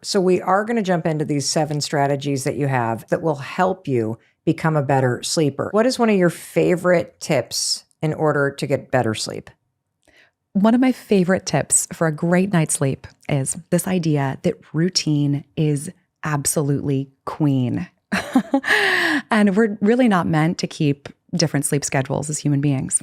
So we are going to jump into these 7 strategies that you have that will help you become a better sleeper. What is one of your favorite tips in order to get better sleep? One of my favorite tips for a great night's sleep is this idea that routine is absolutely queen. And we're really not meant to keep different sleep schedules as human beings.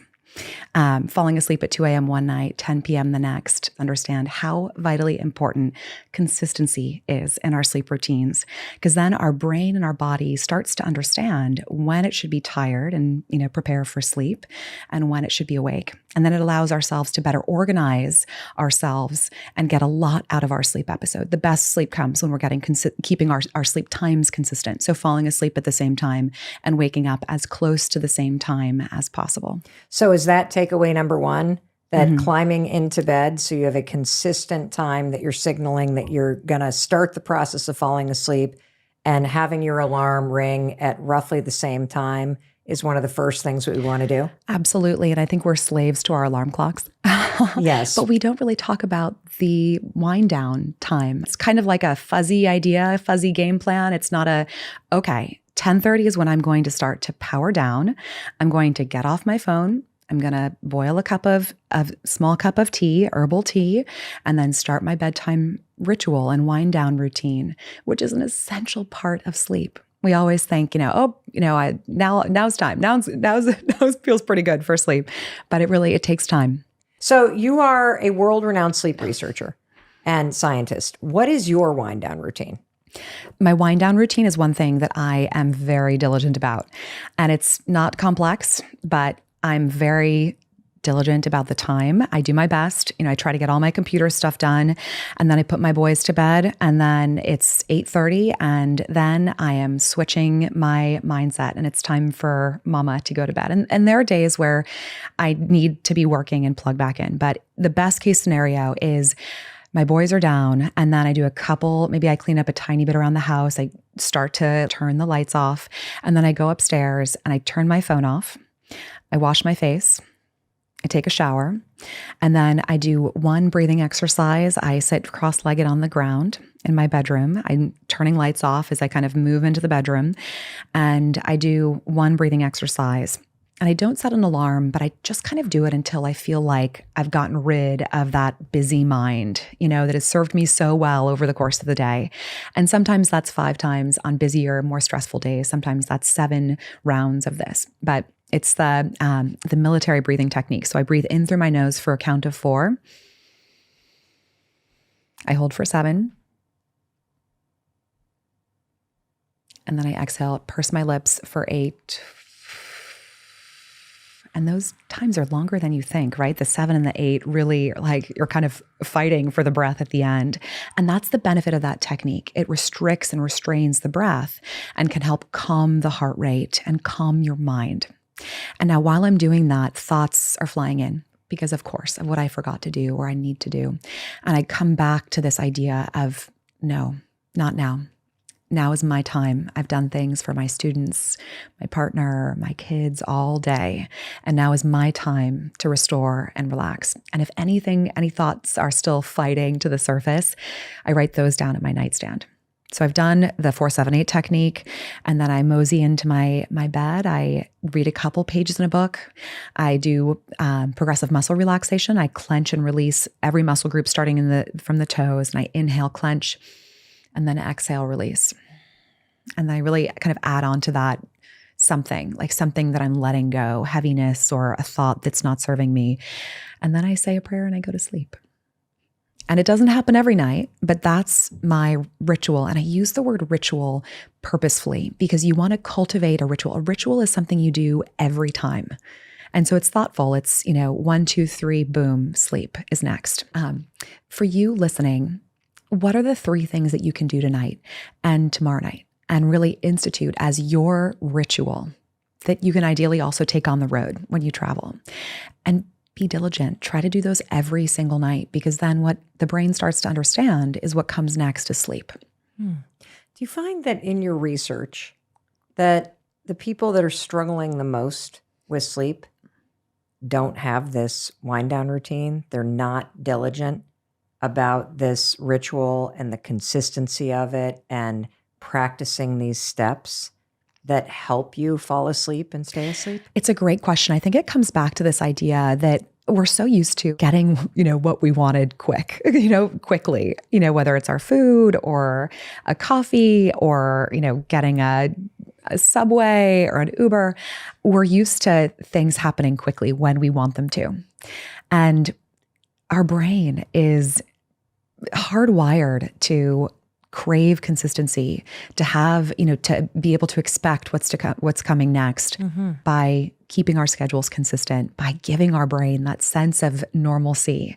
Falling asleep at 2 a.m. one night, 10 p.m. the next, understand how vitally important consistency is in our sleep routines. Because then our brain and our body starts to understand when it should be tired and, prepare for sleep and when it should be awake. And then it allows ourselves to better organize ourselves and get a lot out of our sleep episode. The best sleep comes when we're keeping our sleep times consistent. So falling asleep at the same time and waking up as close to the same time as possible. So is that takeaway number 1, that climbing into bed so you have a consistent time that you're signaling that you're going to start the process of falling asleep, and having your alarm ring at roughly the same time is one of the first things that we want to do? Absolutely. And I think we're slaves to our alarm clocks. Yes. But we don't really talk about the wind down time. It's kind of like a fuzzy idea, a fuzzy game plan. It's not okay, 10:30 is when I'm going to start to power down. I'm going to get off my phone. I'm going to boil a small cup of tea, herbal tea, and then start my bedtime ritual and wind down routine, which is an essential part of sleep. We always think, now's time. Now feels pretty good for sleep, but it takes time. So you are a world-renowned sleep researcher and scientist. What is your wind down routine? My wind down routine is one thing that I am very diligent about, and it's not complex, but I'm very diligent about the time. I do my best. I try to get all my computer stuff done, and then I put my boys to bed, and then it's 8:30, and then I am switching my mindset, and it's time for mama to go to bed. And there are days where I need to be working and plug back in, but the best case scenario is my boys are down, and then I do maybe I clean up a tiny bit around the house. I start to turn the lights off, and then I go upstairs and I turn my phone off. I wash my face, I take a shower, and then I do one breathing exercise. I sit cross-legged on the ground in my bedroom. I'm turning lights off as I kind of move into the bedroom, and I do one breathing exercise. And I don't set an alarm, but I just kind of do it until I feel like I've gotten rid of that busy mind, that has served me so well over the course of the day. And sometimes that's 5 times on busier, more stressful days. Sometimes that's 7 rounds of this. But it's the military breathing technique. So I breathe in through my nose for a count of 4. I hold for 7. And then I exhale, purse my lips for 8. And those times are longer than you think, right? The 7 and the 8 really, you're kind of fighting for the breath at the end. And that's the benefit of that technique. It restricts and restrains the breath and can help calm the heart rate and calm your mind. And now while I'm doing that, thoughts are flying in because, of course, of what I forgot to do or I need to do. And I come back to this idea of, no, not now. Now is my time. I've done things for my students, my partner, my kids all day. And now is my time to restore and relax. And if any thoughts are still fighting to the surface, I write those down at my nightstand. So I've done the 4-7-8 technique, and then I mosey into my bed. I read a couple pages in a book. I do progressive muscle relaxation. I clench and release every muscle group starting from the toes, and I inhale, clench, and then exhale, release. And then I really kind of add on to that something that I'm letting go, heaviness or a thought that's not serving me. And then I say a prayer and I go to sleep. And it doesn't happen every night, but that's my ritual. And I use the word ritual purposefully because you want to cultivate a ritual. A ritual is something you do every time. And so it's thoughtful. It's, 1, 2, 3, boom, sleep is next. For you listening, what are the 3 things that you can do tonight and tomorrow night and really institute as your ritual that you can ideally also take on the road when you travel? And be diligent. Try to do those every single night, because then what the brain starts to understand is what comes next is sleep. Do you find that in your research that the people that are struggling the most with sleep don't have this wind down routine? They're not diligent. about this ritual and the consistency of it and practicing these steps that help you fall asleep and stay asleep? It's a great question. I think it comes back to this idea that we're so used to getting, what we wanted quickly, whether it's our food or a coffee or, getting a Subway or an Uber. We're used to things happening quickly when we want them to. And our brain is hardwired to crave consistency, to have, to be able to expect what's coming next by keeping our schedules consistent, by giving our brain that sense of normalcy.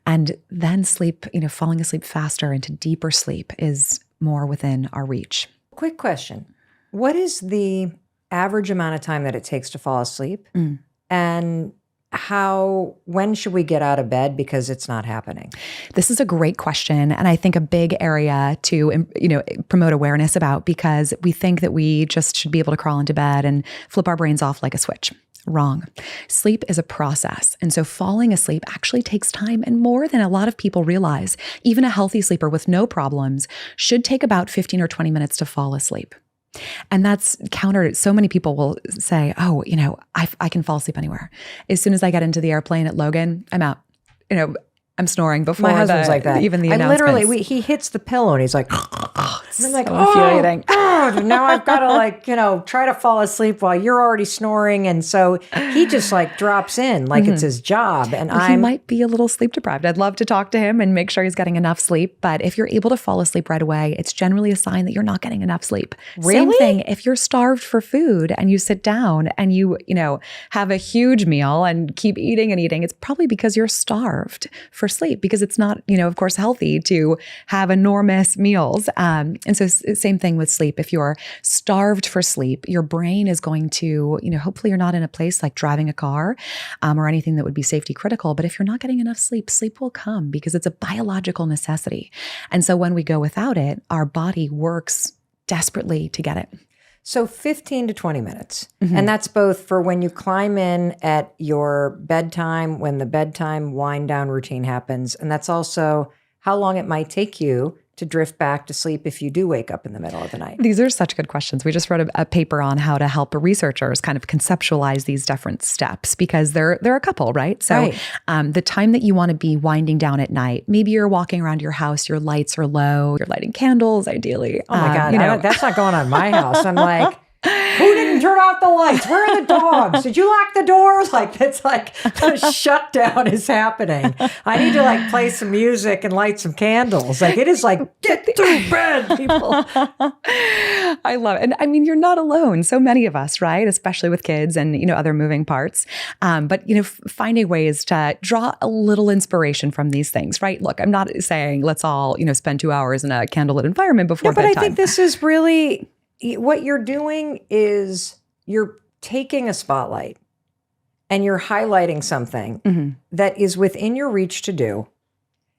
And then sleep, falling asleep faster into deeper sleep is more within our reach. Quick question. What is the average amount of time that it takes to fall asleep? And when should we get out of bed because it's not happening? This is a great question. And I think a big area to, promote awareness about, because we think that we just should be able to crawl into bed and flip our brains off like a switch. Wrong. Sleep is a process. And so falling asleep actually takes time and more than a lot of people realize. Even a healthy sleeper with no problems should take about 15 or 20 minutes to fall asleep. And that's counter. So many people will say, oh, I can fall asleep anywhere. As soon as I get into the airplane at Logan, I'm out. I'm snoring before my husband's like that. Even the I announcements. literally, he hits the pillow and he's like, and I'm like, so infuriating. Now I've got to try to fall asleep while you're already snoring. And so he just drops in like it's his job. And He might be a little sleep deprived. I'd love to talk to him and make sure he's getting enough sleep. But if you're able to fall asleep right away, it's generally a sign that you're not getting enough sleep. Really? Same thing if you're starved for food and you sit down and you have a huge meal and keep eating and eating, it's probably because you're starved for sleep, because it's not, of course, healthy to have enormous meals. And so same thing with sleep. If you're starved for sleep, your brain is going to, hopefully you're not in a place like driving a car or anything that would be safety critical. But if you're not getting enough sleep, sleep will come because it's a biological necessity. And so when we go without it, our body works desperately to get it. So 15 to 20 minutes. And that's both for when you climb in at your bedtime, when the bedtime wind down routine happens. And that's also how long it might take you to drift back to sleep if you do wake up in the middle of the night. These are such good questions. We just wrote a paper on how to help researchers kind of conceptualize these different steps, because there are a couple, right? So the time that you want to be winding down at night, maybe you're walking around your house, your lights are low, you're lighting candles, ideally. Oh my God, that's not going on in my house. I'm like, who didn't turn off the lights? Where are the dogs? Did you lock the doors? It's like the shutdown is happening. I need to play some music and light some candles. It is get to bed, people. I love it. And I mean, you're not alone. So many of us, right? Especially with kids and, other moving parts. But, finding ways to draw a little inspiration from these things, right? Look, I'm not saying let's all, spend 2 hours in a candlelit environment before bedtime. But I think this is really... what you're doing is you're taking a spotlight and you're highlighting something that is within your reach to do.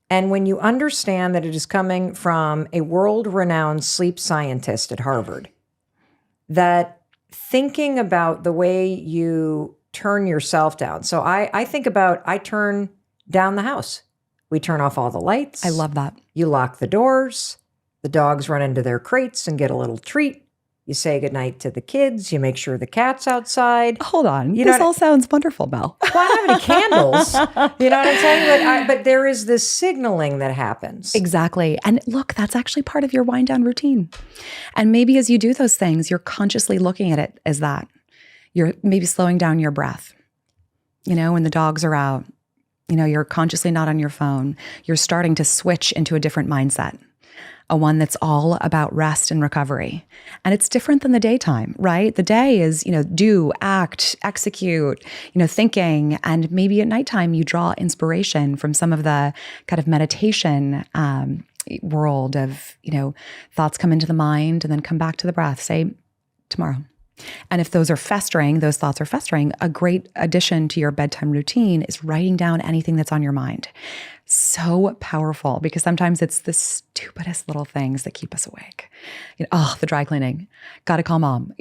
And when you understand that it is coming from a world-renowned sleep scientist at Harvard, that thinking about the way you turn yourself down. So I think about, I turn down the house. We turn off all the lights. I love that. You lock the doors. The dogs run into their crates and get a little treat. You say goodnight to the kids. You make sure the cat's outside. Hold on. This all sounds wonderful, Mel. Well, I don't have any candles. You know what I'm saying? But there is this signaling that happens. Exactly. And look, that's actually part of your wind down routine. And maybe as you do those things, you're consciously looking at it as that. You're maybe slowing down your breath. When the dogs are out, you're consciously not on your phone. You're starting to switch into a different mindset. A one that's all about rest and recovery. And it's different than the daytime, right? The day is, do, act, execute, thinking. And maybe at nighttime, you draw inspiration from some of the kind of meditation world of, thoughts come into the mind and then come back to the breath, say tomorrow. And if those thoughts are festering, a great addition to your bedtime routine is writing down anything that's on your mind. So powerful, because sometimes it's the stupidest little things that keep us awake. The dry cleaning, got to call mom,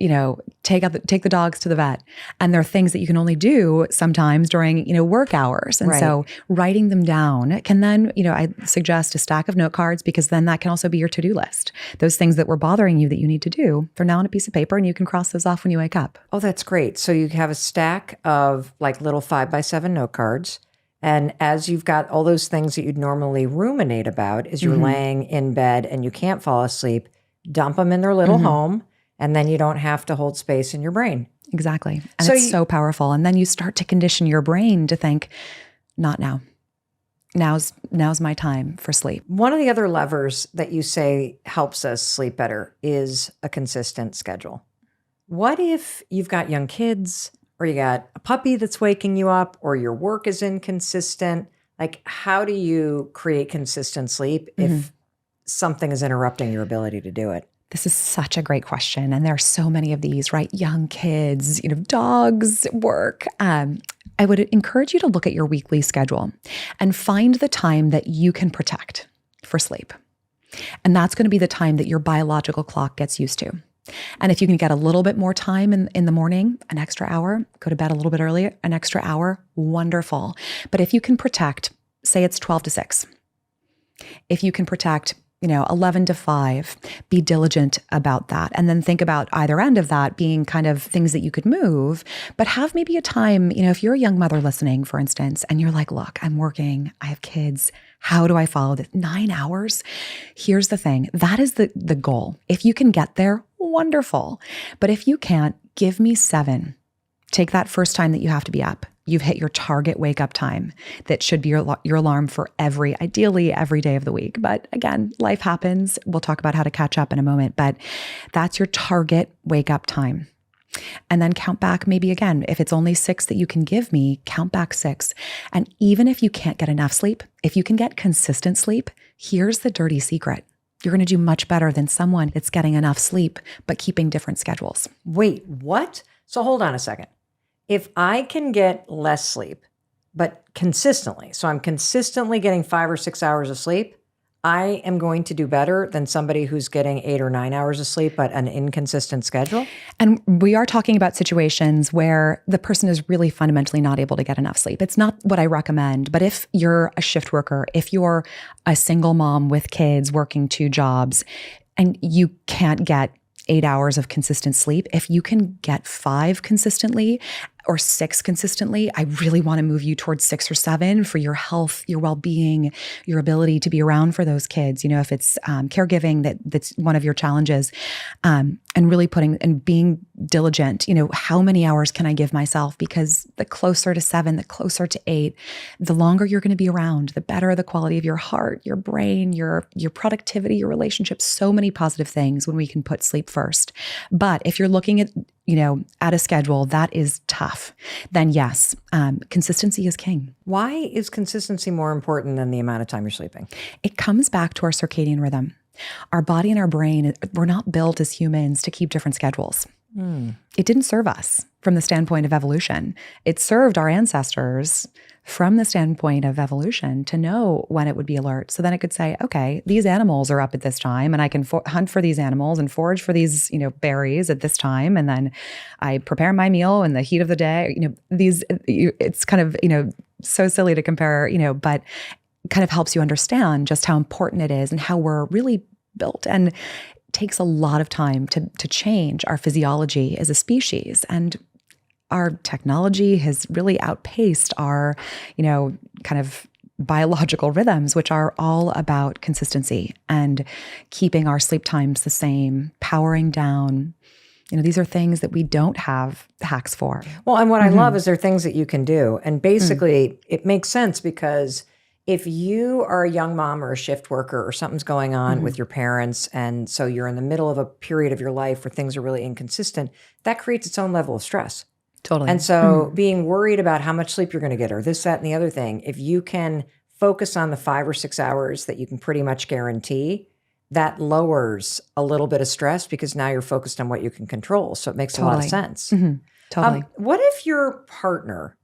take the dogs to the vet. And there are things that you can only do sometimes during, work hours. And so writing them down can then, I suggest a stack of note cards, because then that can also be your to-do list. Those things that were bothering you that you need to do, they're now on a piece of paper, and you can cross those off when you wake up. Oh, that's great. So you have a stack of like little 5x7 note cards. And as you've got all those things that you'd normally ruminate about as you're laying in bed and you can't fall asleep, dump them in their little home, and then you don't have to hold space in your brain. Exactly. And it's so powerful. And then you start to condition your brain to think, not now. Now's my time for sleep. One of the other levers that you say helps us sleep better is a consistent schedule. What if you've got young kids, or you got a puppy that's waking you up, or your work is inconsistent? Like, how do you create consistent sleep if something is interrupting your ability to do it? This is such a great question. And there are so many of these, right? Young kids, dogs, work. I would encourage you to look at your weekly schedule and find the time that you can protect for sleep. And that's going to be the time that your biological clock gets used to. And if you can get a little bit more time in the morning, an extra hour, go to bed a little bit earlier, an extra hour, wonderful. But if you can protect, say it's 12 to 6, if you can protect 11 to 5, be diligent about that. And then think about either end of that being kind of things that you could move, but have maybe a time, if you're a young mother listening, for instance, and you're like, look, I'm working, I have kids. How do I follow this? 9 hours? Here's the thing. That is the goal. If you can get there, wonderful. But if you can't, give me 7. Take that first time that you have to be up. You've hit your target wake up time. That should be your alarm for ideally every day of the week. But again, life happens. We'll talk about how to catch up in a moment, but that's your target wake up time. And then count back, maybe again, if it's only 6 that you can give me, count back 6. And even if you can't get enough sleep, if you can get consistent sleep, here's the dirty secret. You're going to do much better than someone that's getting enough sleep, but keeping different schedules. Wait, what? So hold on a second. If I can get less sleep, but consistently, so I'm consistently getting 5 or 6 hours of sleep, I am going to do better than somebody who's getting 8 or 9 hours of sleep, but an inconsistent schedule. And we are talking about situations where the person is really fundamentally not able to get enough sleep. It's not what I recommend, but if you're a shift worker, if you're a single mom with kids working 2 jobs, and you can't get 8 hours of consistent sleep, if you can get 5 consistently or 6 consistently, I really want to move you towards 6 or 7 for your health, your well-being, your ability to be around for those kids. If it's caregiving that's one of your challenges, and really putting and being diligent. How many hours can I give myself? Because the closer to 7, the closer to 8, the longer you're going to be around, the better the quality of your heart, your brain, your productivity, your relationships. So many positive things when we can put sleep first. But if you're looking at a schedule that is tough, then yes, consistency is king. Why is consistency more important than the amount of time you're sleeping? It comes back to our circadian rhythm. Our body and our brain, we're not built as humans to keep different schedules. It didn't serve us from the standpoint of evolution. It served our ancestors from the standpoint of evolution to know when it would be alert. So then it could say, okay, these animals are up at this time, and I can hunt for these animals and forage for these, berries at this time. And then I prepare my meal in the heat of the day. It's kind of, so silly to compare, but kind of helps you understand just how important it is and how we're really built. And it takes a lot of time to change our physiology as a species. And our technology has really outpaced our, kind of biological rhythms, which are all about consistency and keeping our sleep times the same, powering down. These are things that we don't have hacks for. Well, and what I love is there are things that you can do. And basically, it makes sense because if you are a young mom or a shift worker or something's going on with your parents, and so you're in the middle of a period of your life where things are really inconsistent, that creates its own level of stress. Totally. And so being worried about how much sleep you're going to get or this, that, and the other thing, if you can focus on the 5 or 6 hours that you can pretty much guarantee, that lowers a little bit of stress because now you're focused on what you can control. So it makes a lot of sense. Totally. What if your partner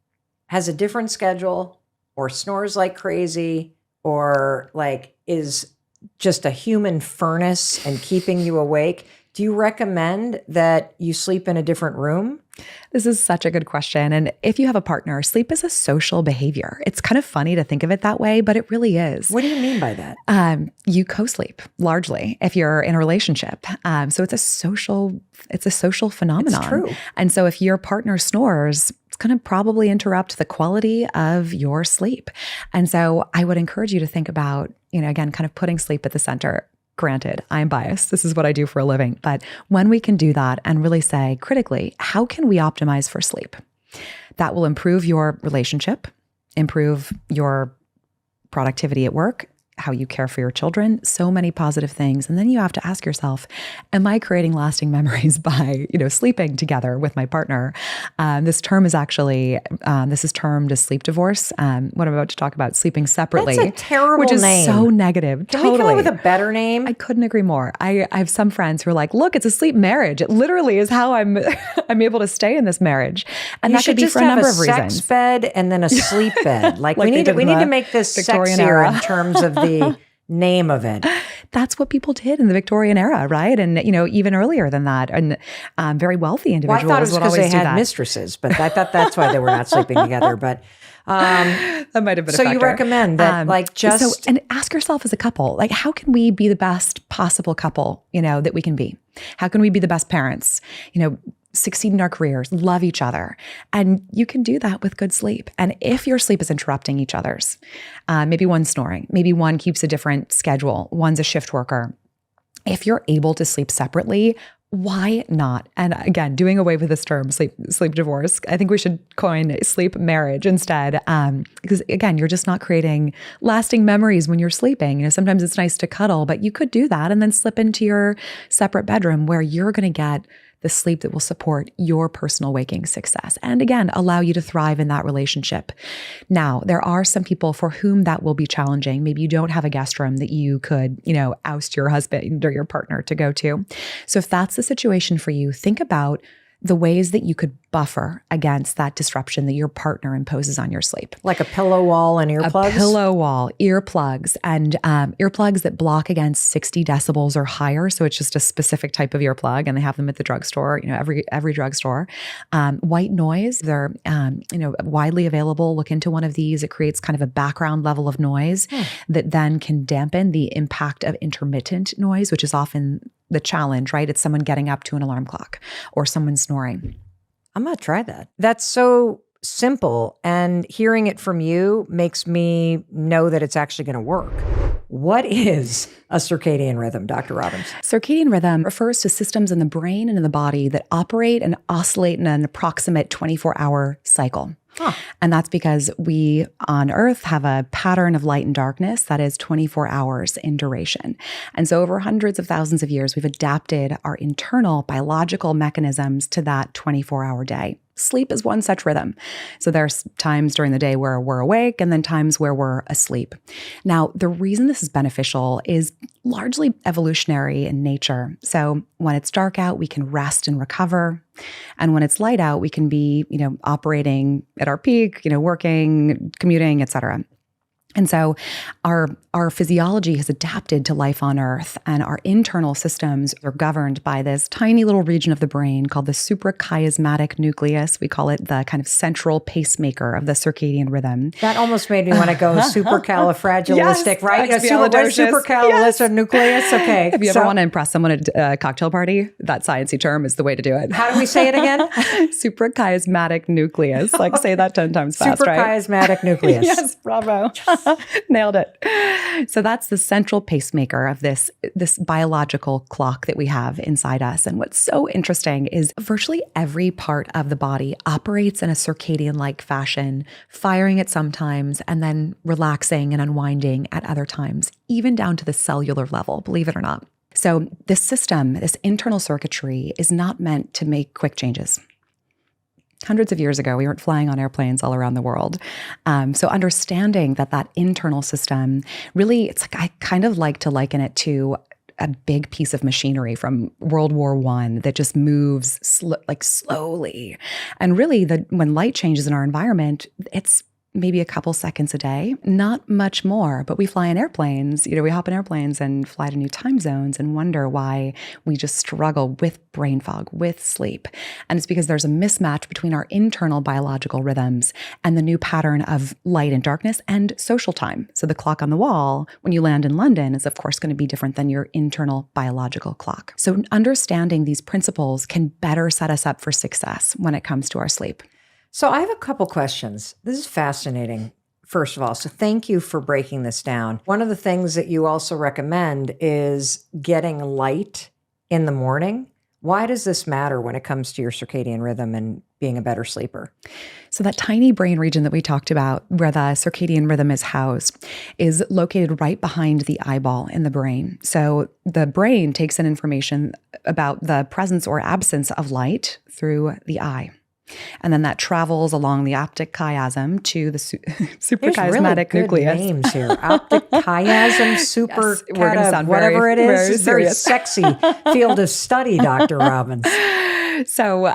has a different schedule or snores like crazy or like is just a human furnace and keeping you awake, do you recommend that you sleep in a different room? This is such a good question. And if you have a partner, sleep is a social behavior. It's kind of funny to think of it that way, but it really is. What do you mean by that? You co-sleep largely if you're in a relationship. So it's a social phenomenon. It's true. And so if your partner snores, it's going to probably interrupt the quality of your sleep. And so I would encourage you to think about, again, kind of putting sleep at the center. Granted, I'm biased. This is what I do for a living. But when we can do that and really say critically, how can we optimize for sleep? That will improve your relationship, improve your productivity at work, how you care for your children, so many positive things. And then you have to ask yourself, am I creating lasting memories by, sleeping together with my partner? This term is actually, this is termed as sleep divorce. What I'm about to talk about, sleeping separately. That's a terrible which is name. So negative. Can totally. we come up with a better name? I couldn't agree more. I have some friends who are like, look, it's a sleep marriage. It literally is how I'm able to stay in this marriage. And that could be for a number of reasons. You should just have a sex bed and then a sleep bed. Like we need to make this Victorian sexier era. in terms of the name of it. That's what people did in the Victorian era, right? And even earlier than that, and very wealthy individuals. Well, I thought it was because they had that. mistresses, but I thought that's why they were not sleeping together. But that might have been. So a factor. you recommend that, and ask yourself as a couple, like, how can we be the best possible couple, that we can be? How can we be the best parents? Succeed in our careers, love each other. And you can do that with good sleep. And if your sleep is interrupting each other's, maybe one's snoring, maybe one keeps a different schedule, one's a shift worker. If you're able to sleep separately, why not? And again, doing away with this term, sleep divorce, I think we should coin sleep marriage instead. Because again, you're just not creating lasting memories when you're sleeping. Sometimes it's nice to cuddle, but you could do that and then slip into your separate bedroom where you're going to get the sleep that will support your personal waking success. And again, allow you to thrive in that relationship. Now, there are some people for whom that will be challenging. Maybe you don't have a guest room that you could, oust your husband or your partner to go to. So if that's the situation for you, think about the ways that you could buffer against that disruption that your partner imposes on your sleep. Like a pillow wall and earplugs? A pillow wall, earplugs, and earplugs that block against 60 decibels or higher. So it's just a specific type of earplug, and they have them at the drugstore, every drugstore. White noise, they're widely available. Look into one of these. It creates kind of a background level of noise that then can dampen the impact of intermittent noise, which is often the challenge, right? It's someone getting up to an alarm clock or someone snoring. I'm going to try that. That's so simple. And hearing it from you makes me know that it's actually going to work. What is a circadian rhythm, Dr. Robbins? Circadian rhythm refers to systems in the brain and in the body that operate and oscillate in an approximate 24-hour cycle. And that's because we on Earth have a pattern of light and darkness that is 24 hours in duration. And so over hundreds of thousands of years, we've adapted our internal biological mechanisms to that 24-hour day. Sleep is one such rhythm. So there's times during the day where we're awake and then times where we're asleep. Now, the reason this is beneficial is largely evolutionary in nature. So when it's dark out, we can rest and recover. And when it's light out, we can be, operating at our peak, working, commuting, et cetera. And so our physiology has adapted to life on Earth, and our internal systems are governed by this tiny little region of the brain called the suprachiasmatic nucleus. We call it the kind of central pacemaker of the circadian rhythm. That almost made me want to go supercalifragilistic, yes, right? Expialidocious. Supercalifragilistic Yes. Okay. If you ever want to impress someone at a cocktail party, that sciencey term is the way to do it. How do we say it again? Suprachiasmatic nucleus. Like say that 10 times fast, right? Suprachiasmatic nucleus. Yes, bravo. Nailed it. So that's the central pacemaker of this biological clock that we have inside us. And what's so interesting is virtually every part of the body operates in a circadian-like fashion, firing at some times and then relaxing and unwinding at other times, even down to the cellular level, believe it or not. So this system, this internal circuitry is not meant to make quick changes. Hundreds of years ago, we weren't flying on airplanes all around the world. So understanding that internal system really, it's like, I kind of like to liken it to a big piece of machinery from World War I that just moves slowly. And really, when light changes in our environment, it's maybe a couple seconds a day, not much more, but we fly in airplanes, we hop in airplanes and fly to new time zones and wonder why we just struggle with brain fog, with sleep. And it's because there's a mismatch between our internal biological rhythms and the new pattern of light and darkness and social time. So the clock on the wall, when you land in London, is of course going to be different than your internal biological clock. So understanding these principles can better set us up for success when it comes to our sleep. So I have a couple questions. This is fascinating, first of all. So thank you for breaking this down. One of the things that you also recommend is getting light in the morning. Why does this matter when it comes to your circadian rhythm and being a better sleeper? So that tiny brain region that we talked about, where the circadian rhythm is housed, is located right behind the eyeball in the brain. So the brain takes in information about the presence or absence of light through the eye. And then that travels along the optic chiasm to the suprachiasmatic nucleus. Names here. Optic chiasm, whatever it is. It's very sexy field of study, Dr. Robbins. So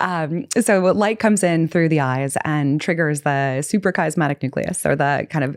light comes in through the eyes and triggers the suprachiasmatic nucleus, or the kind of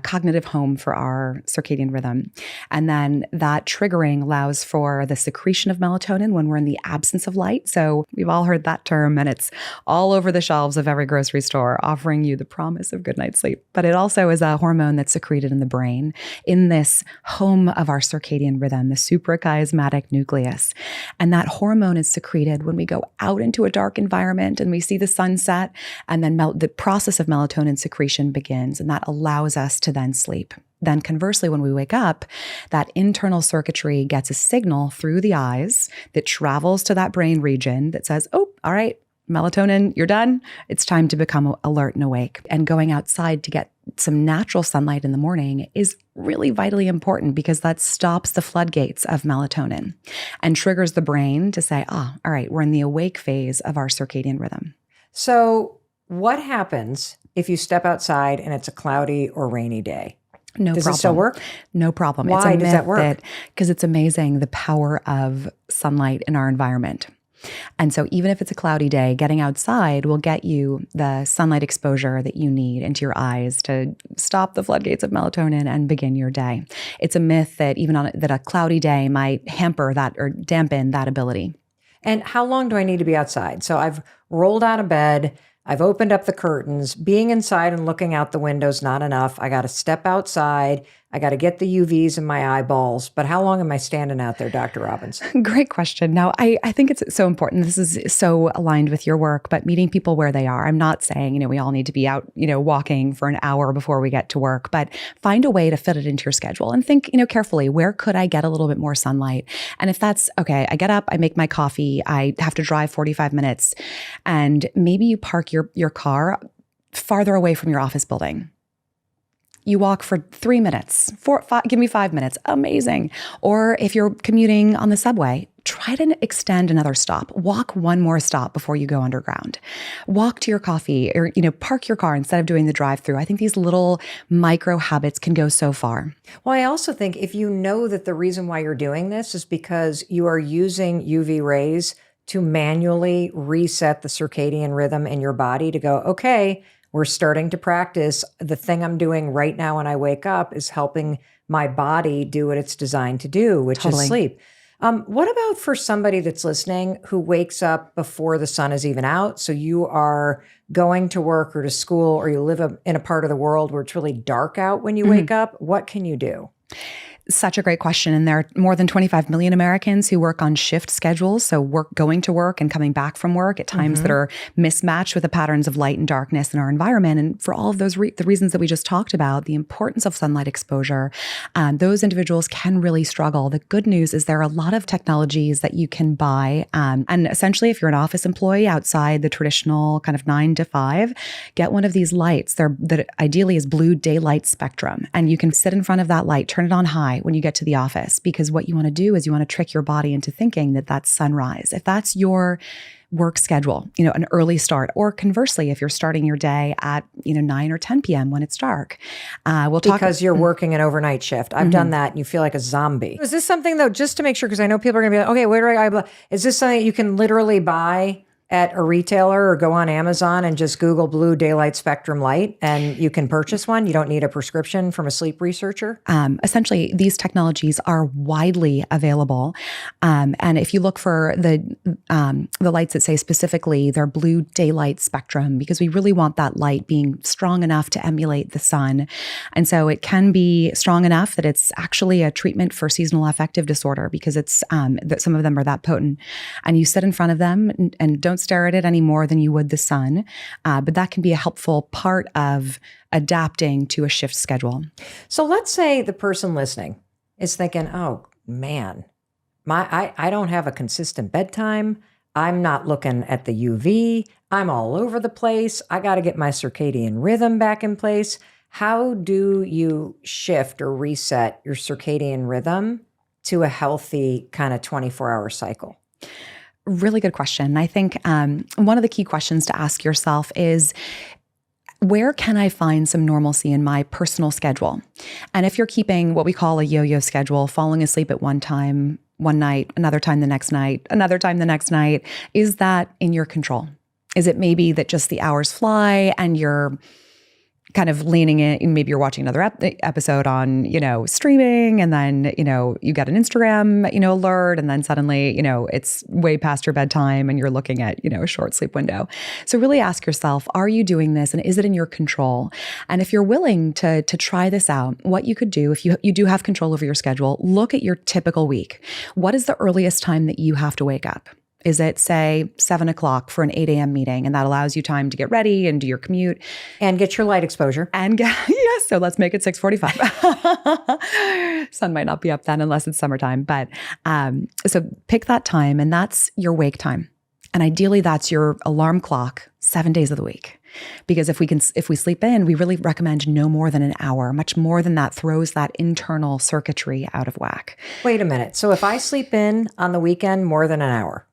cognitive home for our circadian rhythm. And then that triggering allows for the secretion of melatonin when we're in the absence of light. So we've all heard that term, and it's all over the shelves of every grocery store, offering you the promise of good night's sleep. But it also is a hormone that's secreted in the brain, in this home of our circadian rhythm, the suprachiasmatic nucleus. And that hormone is secreted when we go out into a dark environment and we see the sunset, and then the process of melatonin secretion begins, and that allows us to then sleep. Then conversely, when we wake up, that internal circuitry gets a signal through the eyes that travels to that brain region that says, oh, all right, melatonin, you're done. It's time to become alert and awake. And going outside to get some natural sunlight in the morning is really vitally important, because that stops the floodgates of melatonin and triggers the brain to say, all right, we're in the awake phase of our circadian rhythm. So what happens if you step outside and it's a cloudy or rainy day? No problem. Does it still work? No problem. Why does that work? Because it's amazing the power of sunlight in our environment. And so even if it's a cloudy day, getting outside will get you the sunlight exposure that you need into your eyes to stop the floodgates of melatonin and begin your day. It's a myth that that a cloudy day might hamper that or dampen that ability. And how long do I need to be outside? So I've rolled out of bed, I've opened up the curtains. Being inside and looking out the window is not enough. I got to step outside. I got to get the UVs in my eyeballs. But how long am I standing out there, Dr. Robbins? Great question. Now, I think it's so important. This is so aligned with your work, but meeting people where they are. I'm not saying, we all need to be out, walking for an hour before we get to work, but find a way to fit it into your schedule and think, carefully, where could I get a little bit more sunlight? And if that's, okay, I get up, I make my coffee, I have to drive 45 minutes, and maybe you park your car farther away from your office building. You walk for 3 minutes, give me 5 minutes, amazing. Or if you're commuting on the subway, try to extend another stop. Walk one more stop before you go underground. Walk to your coffee, or park your car instead of doing the drive-through. I think these little micro habits can go so far. Well, I also think if you know that the reason why you're doing this is because you are using UV rays to manually reset the circadian rhythm in your body to go, okay, we're starting to practice. The thing I'm doing right now when I wake up is helping my body do what it's designed to do, which is sleep. What about for somebody that's listening who wakes up before the sun is even out? So you are going to work or to school, or you live in a part of the world where it's really dark out when you wake up. What can you do? Such a great question. And there are more than 25 million Americans who work on shift schedules. So going to work and coming back from work at times that are mismatched with the patterns of light and darkness in our environment. And for all of those the reasons that we just talked about, the importance of sunlight exposure, those individuals can really struggle. The good news is there are a lot of technologies that you can buy. And essentially, if you're an office employee outside the traditional kind of 9 to 5, get one of these lights. That ideally is blue daylight spectrum. And you can sit in front of that light, turn it on high when you get to the office, because what you want to do is you want to trick your body into thinking that that's sunrise. If that's your work schedule, an early start, or conversely, if you're starting your day at 9 or 10 p.m. when it's dark, we'll talk because you're working an overnight shift. I've done that, and you feel like a zombie. Is this something though, just to make sure, because I know people are going to be like, okay, where do I? Is this something that you can literally buy at a retailer or go on Amazon and just Google blue daylight spectrum light and you can purchase one? You don't need a prescription from a sleep researcher? Essentially, these technologies are widely available. And if you look for the lights that say specifically they're blue daylight spectrum, because we really want that light being strong enough to emulate the sun. And so it can be strong enough that it's actually a treatment for seasonal affective disorder, because it's that some of them are that potent. And you sit in front of them and don't stare at it any more than you would the sun. But that can be a helpful part of adapting to a shift schedule. So let's say the person listening is thinking, oh man, I don't have a consistent bedtime. I'm not looking at the UV. I'm all over the place. I got to get my circadian rhythm back in place. How do you shift or reset your circadian rhythm to a healthy kind of 24-hour cycle? Really good question. I think one of the key questions to ask yourself is, where can I find some normalcy in my personal schedule? And if you're keeping what we call a yo-yo schedule, falling asleep at one time, one night, another time the next night, another time the next night, is that in your control? Is it maybe that just the hours fly and you're kind of leaning in, maybe you're watching another episode on, streaming, and then, you got an Instagram, alert, and then suddenly, it's way past your bedtime and you're looking at, a short sleep window. So really ask yourself, are you doing this and is it in your control? And if you're willing to try this out, what you could do, if you do have control over your schedule, look at your typical week. What is the earliest time that you have to wake up? Is it, say, 7 o'clock for an 8 a.m. meeting? And that allows you time to get ready and do your commute. And get your light exposure. Yes, so let's make it 6:45. Sun might not be up then unless it's summertime. But so pick that time, and that's your wake time. And ideally, that's your alarm clock 7 days of the week. Because if we sleep in, we really recommend no more than an hour. Much more than that throws that internal circuitry out of whack. Wait a minute. So if I sleep in on the weekend more than an hour,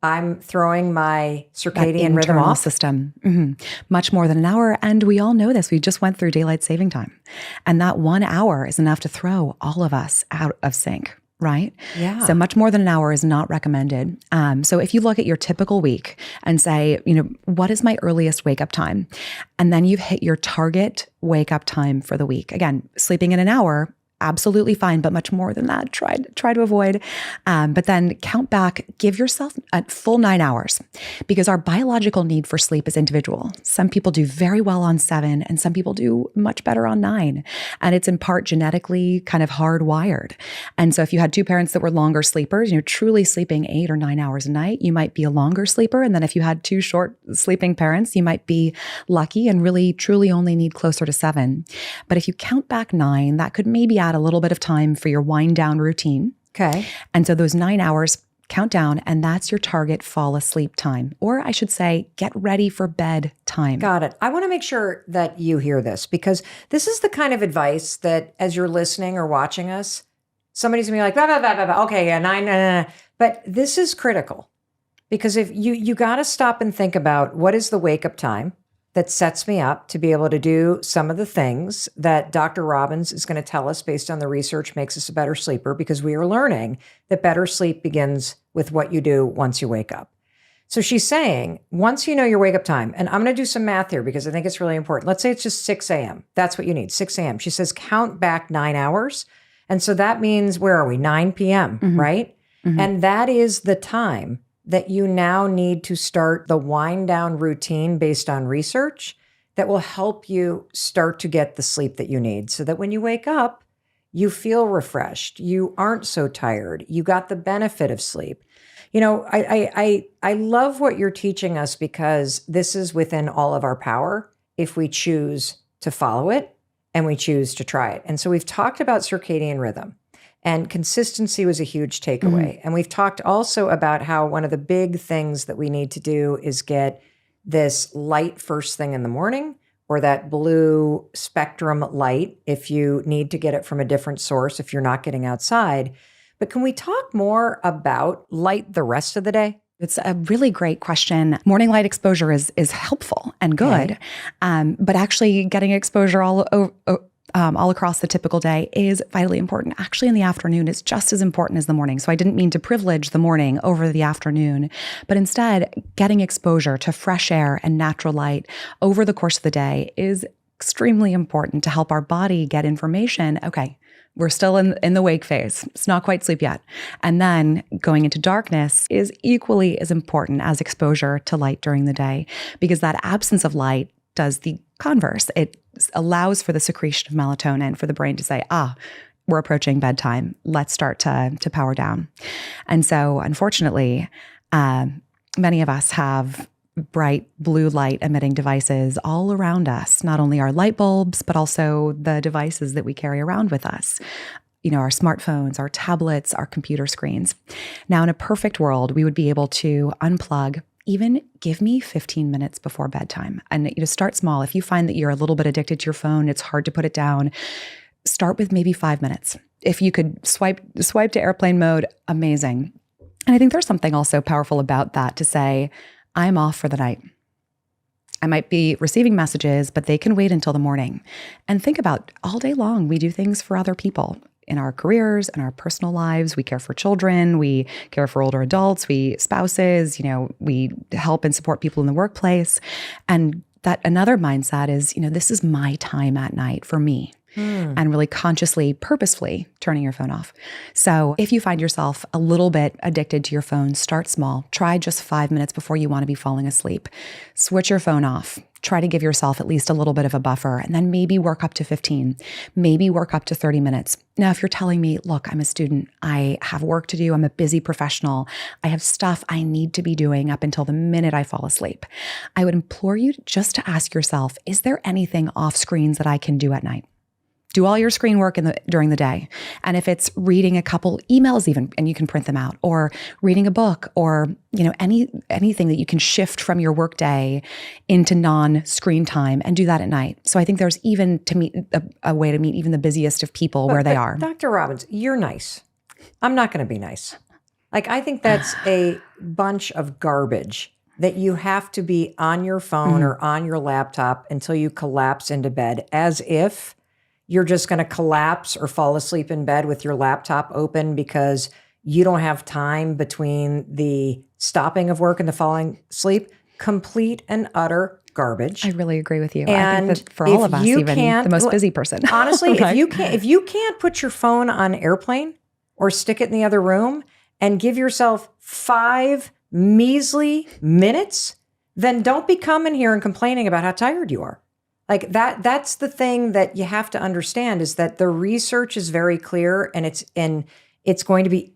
I'm throwing my circadian rhythm off? System. Mm-hmm. Much more than an hour. And we all know this. We just went through daylight saving time. And that 1 hour is enough to throw all of us out of sync, right? Yeah. So much more than an hour is not recommended. So if you look at your typical week and say, what is my earliest wake up time? And then you've hit your target wake up time for the week. Again, sleeping in an hour, absolutely fine, but much more than that, try to avoid. But then count back, give yourself a full 9 hours, because our biological need for sleep is individual. Some people do very well on 7 and some people do much better on 9. And it's in part genetically kind of hardwired. And so if you had two parents that were longer sleepers, truly sleeping 8 or 9 hours a night, you might be a longer sleeper. And then if you had two short sleeping parents, you might be lucky and really truly only need closer to 7. But if you count back 9, that could maybe add a little bit of time for your wind down routine. Okay. And so those 9 hours count down, and that's your target fall asleep time. Or I should say, get ready for bed time. Got it. I want to make sure that you hear this, because this is the kind of advice that as you're listening or watching us, somebody's going to be like, blah, blah, blah, blah, blah. Okay, yeah, 9, nah, nah, nah. But this is critical, because if you got to stop and think about what is the wake up time that sets me up to be able to do some of the things that Dr. Robbins is going to tell us based on the research makes us a better sleeper, because we are learning that better sleep begins with what you do once you wake up. So she's saying, once you know your wake up time, and I'm going to do some math here because I think it's really important. Let's say it's just 6 a.m. That's what you need, 6 a.m. She says, count back 9 hours. And so that means, where are we? 9 p.m., right? Mm-hmm. And that is the time that you now need to start the wind down routine based on research that will help you start to get the sleep that you need, so that when you wake up, you feel refreshed. You aren't so tired. You got the benefit of sleep. I love what you're teaching us, because this is within all of our power if we choose to follow it and we choose to try it. And so we've talked about circadian rhythm. And consistency was a huge takeaway. And we've talked also about how one of the big things that we need to do is get this light first thing in the morning, or that blue spectrum light if you need to get it from a different source if you're not getting outside. But can we talk more about light the rest of the day? It's a really great question. Morning light exposure is helpful and good, but actually getting exposure all all across the typical day is vitally important. Actually, in the afternoon, it's just as important as the morning. So I didn't mean to privilege the morning over the afternoon, but instead getting exposure to fresh air and natural light over the course of the day is extremely important to help our body get information. Okay, we're still in the wake phase. It's not quite sleep yet. And then going into darkness is equally as important as exposure to light during the day, because that absence of light does the converse. It allows for the secretion of melatonin for the brain to say, we're approaching bedtime. Let's start to power down. And so unfortunately, many of us have bright blue light emitting devices all around us, not only our light bulbs, but also the devices that we carry around with us. Our smartphones, our tablets, our computer screens. Now, in a perfect world, we would be able to unplug, even give me 15 minutes before bedtime. And start small. If you find that you're a little bit addicted to your phone, it's hard to put it down, start with maybe 5 minutes. If you could swipe to airplane mode, amazing. And I think there's something also powerful about that, to say, I'm off for the night. I might be receiving messages, but they can wait until the morning. And think about, all day long, we do things for other people in our careers, in our personal lives. We care for children, we care for older adults, spouses, we help and support people in the workplace. And that another mindset is, this is my time at night for me. And really consciously, purposefully turning your phone off. So if you find yourself a little bit addicted to your phone, start small. Try just 5 minutes before you want to be falling asleep. Switch your phone off. Try to give yourself at least a little bit of a buffer, and then maybe work up to 15, maybe work up to 30 minutes. Now, if you're telling me, look, I'm a student, I have work to do, I'm a busy professional, I have stuff I need to be doing up until the minute I fall asleep, I would implore you just to ask yourself, is there anything off screens that I can do at night? Do all your screen work during the day. And if it's reading a couple emails even, and you can print them out, or reading a book, or anything that you can shift from your workday into non-screen time, and do that at night. So I think there's even a way to meet even the busiest of people where they are. Dr. Robbins, you're nice. I'm not going to be nice. I think that's a bunch of garbage, that you have to be on your phone or on your laptop until you collapse into bed, as if you're just going to collapse or fall asleep in bed with your laptop open because you don't have time between the stopping of work and the falling asleep. Complete and utter garbage. I really agree with you. And I think that for all of us, even the most busy person. Honestly, right? if you can't put your phone on airplane or stick it in the other room and give yourself 5 measly minutes, then don't be coming here and complaining about how tired you are. That's the thing that you have to understand, is that the research is very clear, and it's going to be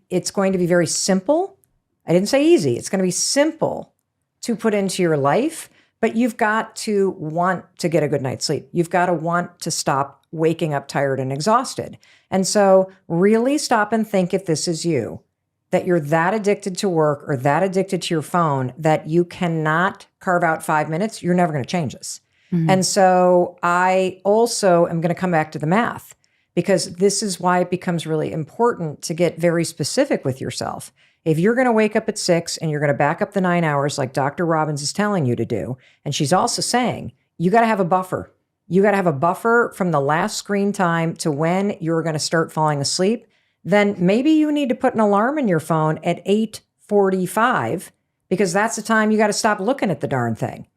very simple. I didn't say easy. It's going to be simple to put into your life, but you've got to want to get a good night's sleep. You've got to want to stop waking up tired and exhausted. And so really stop and think, if this is you, that you're that addicted to work or that addicted to your phone that you cannot carve out 5 minutes, you're never going to change this. And so I also am going to come back to the math, because this is why it becomes really important to get very specific with yourself. If you're going to wake up at 6 and you're going to back up the 9 hours like Dr. Robbins is telling you to do, and she's also saying, you got to have a buffer. You got to have a buffer from the last screen time to when you're going to start falling asleep. Then maybe you need to put an alarm in your phone at 8:45, because that's the time you got to stop looking at the darn thing.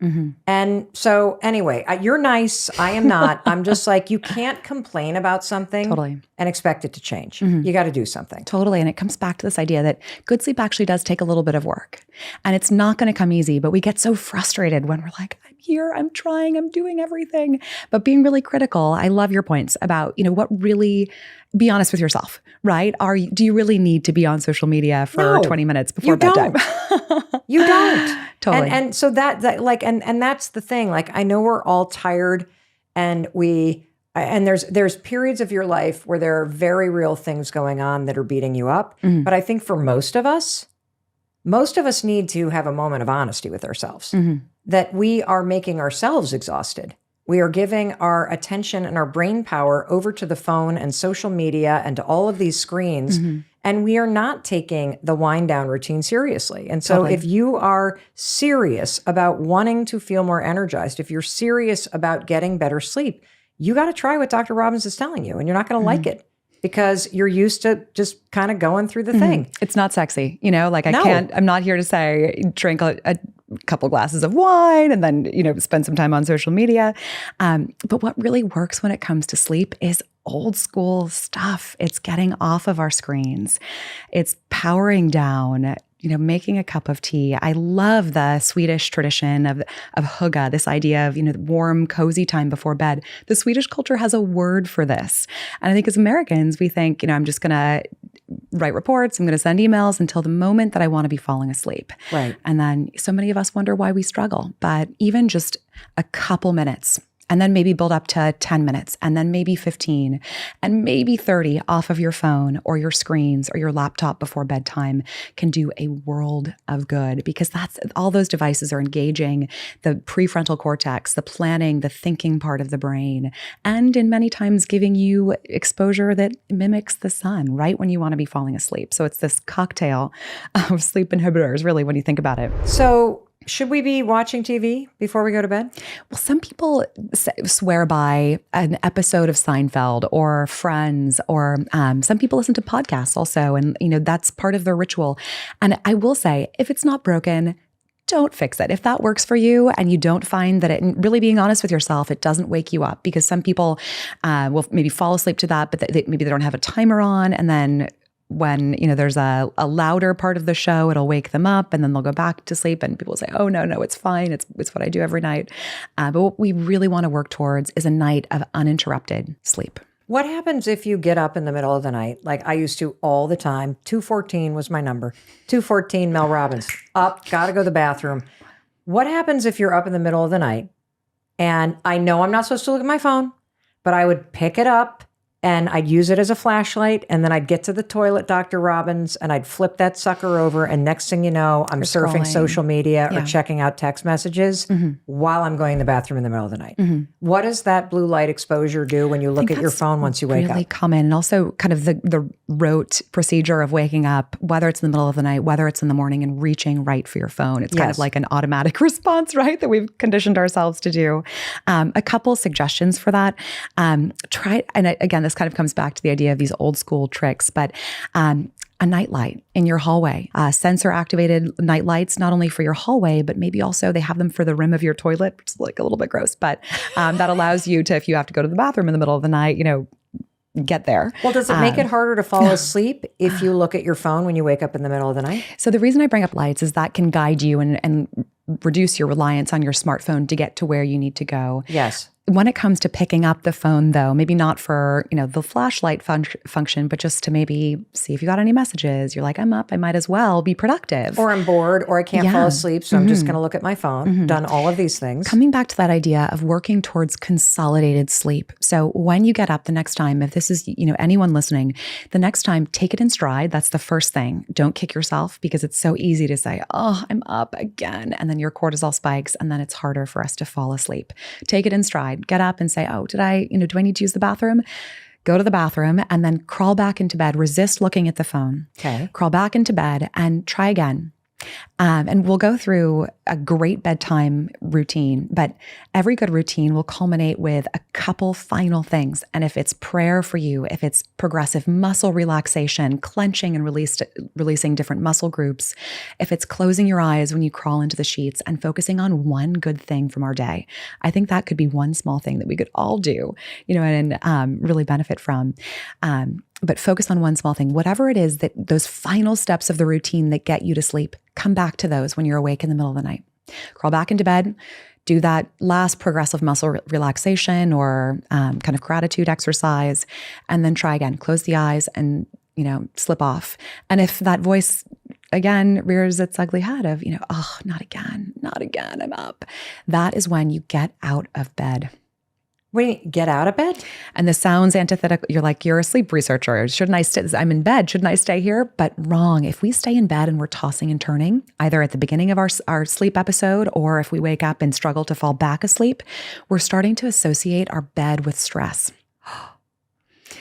And so anyway, you're nice. I am not. I'm just you can't complain about something and expect it to change. You got to do something. Totally. And it comes back to this idea that good sleep actually does take a little bit of work. And it's not going to come easy, but we get so frustrated when we're like, I'm here, I'm trying, I'm doing everything. But being really critical, I love your points about, what really, be honest with yourself, right? Do you really need to be on social media for 20 minutes before bedtime? You don't. Totally. And so that that's the thing. I know we're all tired, and there's periods of your life where there are very real things going on that are beating you up. But I think for most of us need to have a moment of honesty with ourselves, that we are making ourselves exhausted. We are giving our attention and our brain power over to the phone and social media and to all of these screens. And we are not taking the wind down routine seriously. And so if you are serious about wanting to feel more energized, if you're serious about getting better sleep, you got to try what Dr. Robbins is telling you, and you're not going to like it because you're used to just kind of going through the thing. It's not sexy, like No. I'm not here to say drink a couple glasses of wine and then, spend some time on social media. But what really works when it comes to sleep is old school stuff. It's getting off of our screens. It's powering down, making a cup of tea. I love the Swedish tradition of hygge, this idea of, warm, cozy time before bed. The Swedish culture has a word for this. And I think as Americans, we think, I'm just going to write reports, I'm going to send emails until the moment that I want to be falling asleep. Right. And then so many of us wonder why we struggle. But even just a couple minutes, and then maybe build up to 10 minutes, and then maybe 15, and maybe 30 off of your phone or your screens or your laptop before bedtime can do a world of good, because that's all those devices are engaging the prefrontal cortex, the planning, the thinking part of the brain, and in many times giving you exposure that mimics the sun right when you want to be falling asleep. So it's this cocktail of sleep inhibitors, really, when you think about it. So should we be watching TV before we go to bed? Well, some people swear by an episode of Seinfeld or Friends, or some people listen to podcasts also. And, that's part of their ritual. And I will say, if it's not broken, don't fix it. If that works for you and you don't find that and really being honest with yourself, it doesn't wake you up, because some people will maybe fall asleep to that, but maybe they don't have a timer on. And then when, there's a louder part of the show, it'll wake them up and then they'll go back to sleep, and people say, oh, no, it's fine. It's what I do every night. But what we really want to work towards is a night of uninterrupted sleep. What happens if you get up in the middle of the night? Like I used to all the time. 2:14 was my number. 2:14, Mel Robbins. Up, got to go to the bathroom. What happens if you're up in the middle of the night? And I know I'm not supposed to look at my phone, but I would pick it up and I'd use it as a flashlight, and then I'd get to the toilet, Dr. Robbins, and I'd flip that sucker over, and next thing you know, I'm surfing social media or checking out text messages while I'm going to the bathroom in the middle of the night. What does that blue light exposure do when you look at your phone once you wake up? Really common, and also kind of the rote procedure of waking up, whether it's in the middle of the night, whether it's in the morning, and reaching right for your phone. It's kind of like an automatic response, right, that we've conditioned ourselves to do. A couple suggestions for that. Try, and again, this kind of comes back to the idea of these old school tricks, but a nightlight in your hallway, sensor activated night lights, not only for your hallway, but maybe also they have them for the rim of your toilet, which is like a little bit gross, but that allows you to, if you have to go to the bathroom in the middle of the night, get there. Well, does it make it harder to fall asleep if you look at your phone when you wake up in the middle of the night? So the reason I bring up lights is that can guide you and reduce your reliance on your smartphone to get to where you need to go. Yes. When it comes to picking up the phone, though, maybe not for, the flashlight function, but just to maybe see if you got any messages. You're like, I'm up, I might as well be productive. Or I'm bored, or I can't fall asleep, so I'm just going to look at my phone. Done all of these things. Coming back to that idea of working towards consolidated sleep. So when you get up the next time, if this is, anyone listening, the next time, take it in stride. That's the first thing. Don't kick yourself, because it's so easy to say, oh, I'm up again. And then your cortisol spikes, and then it's harder for us to fall asleep. Take it in stride. Get up and say, oh, do I need to use the bathroom? Go to the bathroom and then crawl back into bed. Resist looking at the phone. Okay. Crawl back into bed and try again. And we'll go through a great bedtime routine, but every good routine will culminate with a couple final things. And if it's prayer for you, if it's progressive muscle relaxation, clenching and releasing different muscle groups, if it's closing your eyes when you crawl into the sheets and focusing on one good thing from our day, I think that could be one small thing that we could all do, and really benefit from. But focus on one small thing, whatever it is, that those final steps of the routine that get you to sleep, come back to those when you're awake in the middle of the night. Crawl back into bed, do that last progressive muscle relaxation or kind of gratitude exercise, and then try again. Close the eyes and, slip off. And if that voice again rears its ugly head of, oh, not again, I'm up, that is when you get out of bed. Wait, get out of bed? And this sounds antithetical. You're like, you're a sleep researcher. Shouldn't I stay? I'm in bed. Shouldn't I stay here? But wrong. If we stay in bed and we're tossing and turning, either at the beginning of our sleep episode, or if we wake up and struggle to fall back asleep, we're starting to associate our bed with stress.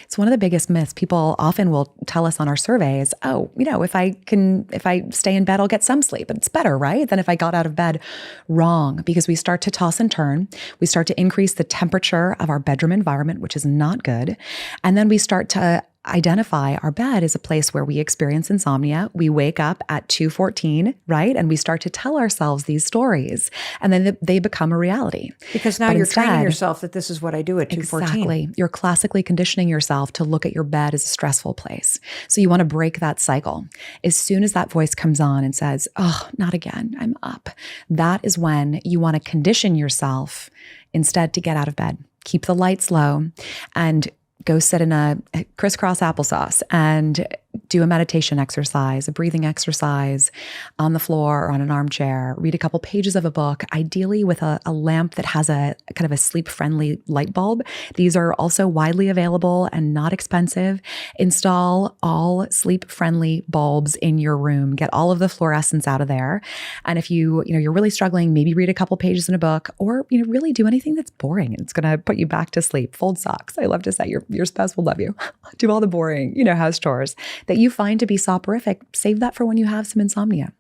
It's one of the biggest myths. People often will tell us on our surveys, oh, if I stay in bed, I'll get some sleep. It's better, right? Than if I got out of bed. Wrong, because we start to toss and turn. We start to increase the temperature of our bedroom environment, which is not good. And then we start to identify our bed as a place where we experience insomnia. We wake up at 2:14, right? And we start to tell ourselves these stories, and then they become a reality. Because now you're training yourself that this is what I do at 2:14. Exactly. You're classically conditioning yourself to look at your bed as a stressful place. So you want to break that cycle. As soon as that voice comes on and says, oh, not again, I'm up. That is when you want to condition yourself instead to get out of bed. Keep the lights low and go sit in a crisscross applesauce and do a meditation exercise, a breathing exercise on the floor or on an armchair. Read a couple pages of a book, ideally with a lamp that has a kind of a sleep-friendly light bulb. These are also widely available and not expensive. Install all sleep-friendly bulbs in your room. Get all of the fluorescence out of there. And if you're really struggling, maybe read a couple pages in a book, or really do anything that's boring and it's going to put you back to sleep. Fold socks. I love to say your spouse will love you. Do all the boring, house chores that you find to be soporific. Save that for when you have some insomnia,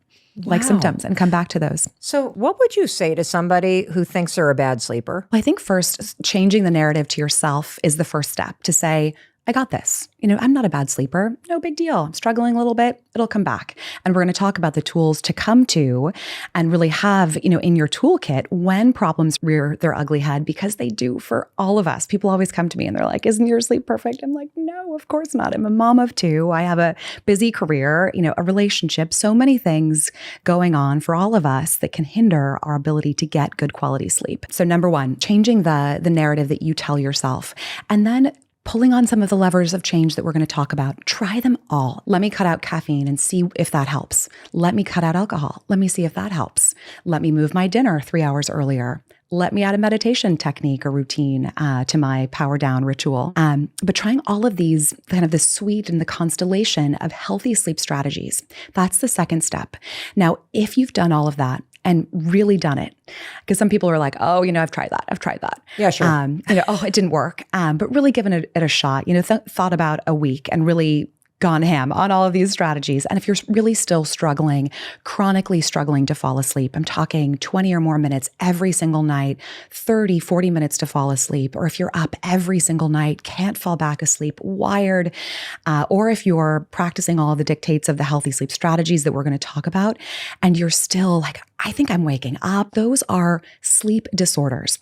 like symptoms, and come back to those. So what would you say to somebody who thinks they're a bad sleeper? I think first, changing the narrative to yourself is the first step to say, I got this. I'm not a bad sleeper. No big deal. I'm struggling a little bit. It'll come back. And we're going to talk about the tools to come to and really have, in your toolkit when problems rear their ugly head, because they do for all of us. People always come to me and they're like, isn't your sleep perfect? I'm like, no, of course not. I'm a mom of two. I have a busy career, a relationship, so many things going on for all of us that can hinder our ability to get good quality sleep. So number one, changing the narrative that you tell yourself. And then pulling on some of the levers of change that we're going to talk about. Try them all. Let me cut out caffeine and see if that helps. Let me cut out alcohol. Let me see if that helps. Let me move my dinner 3 hours earlier. Let me add a meditation technique or routine to my power down ritual. But trying all of these, kind of the suite and the constellation of healthy sleep strategies, that's the second step. Now, if you've done all of that, and really done it. Because some people are like, oh, I've tried that. Yeah, sure. Oh, it didn't work. But really given it a shot, thought about a week and really gone ham on all of these strategies. And if you're really still struggling, chronically struggling to fall asleep, I'm talking 20 or more minutes every single night, 30, 40 minutes to fall asleep, or if you're up every single night, can't fall back asleep, wired, or if you're practicing all of the dictates of the healthy sleep strategies that we're going to talk about, and you're still like, I think I'm waking up, those are sleep disorders.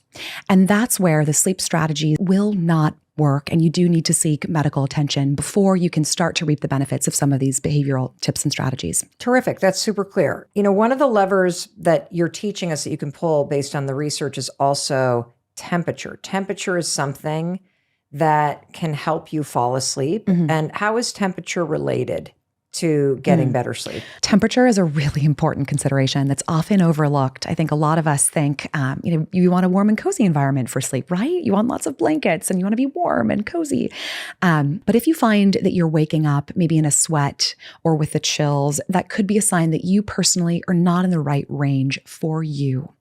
And that's where the sleep strategy will not work, and you do need to seek medical attention before you can start to reap the benefits of some of these behavioral tips and strategies. Terrific. That's super clear. One of the levers that you're teaching us that you can pull based on the research is also temperature. Temperature is something that can help you fall asleep. Mm-hmm. And how is temperature related to getting better sleep? Temperature is a really important consideration that's often overlooked. I think a lot of us think, you want a warm and cozy environment for sleep, right? You want lots of blankets and you want to be warm and cozy. But if you find that you're waking up maybe in a sweat or with the chills, that could be a sign that you personally are not in the right range for you.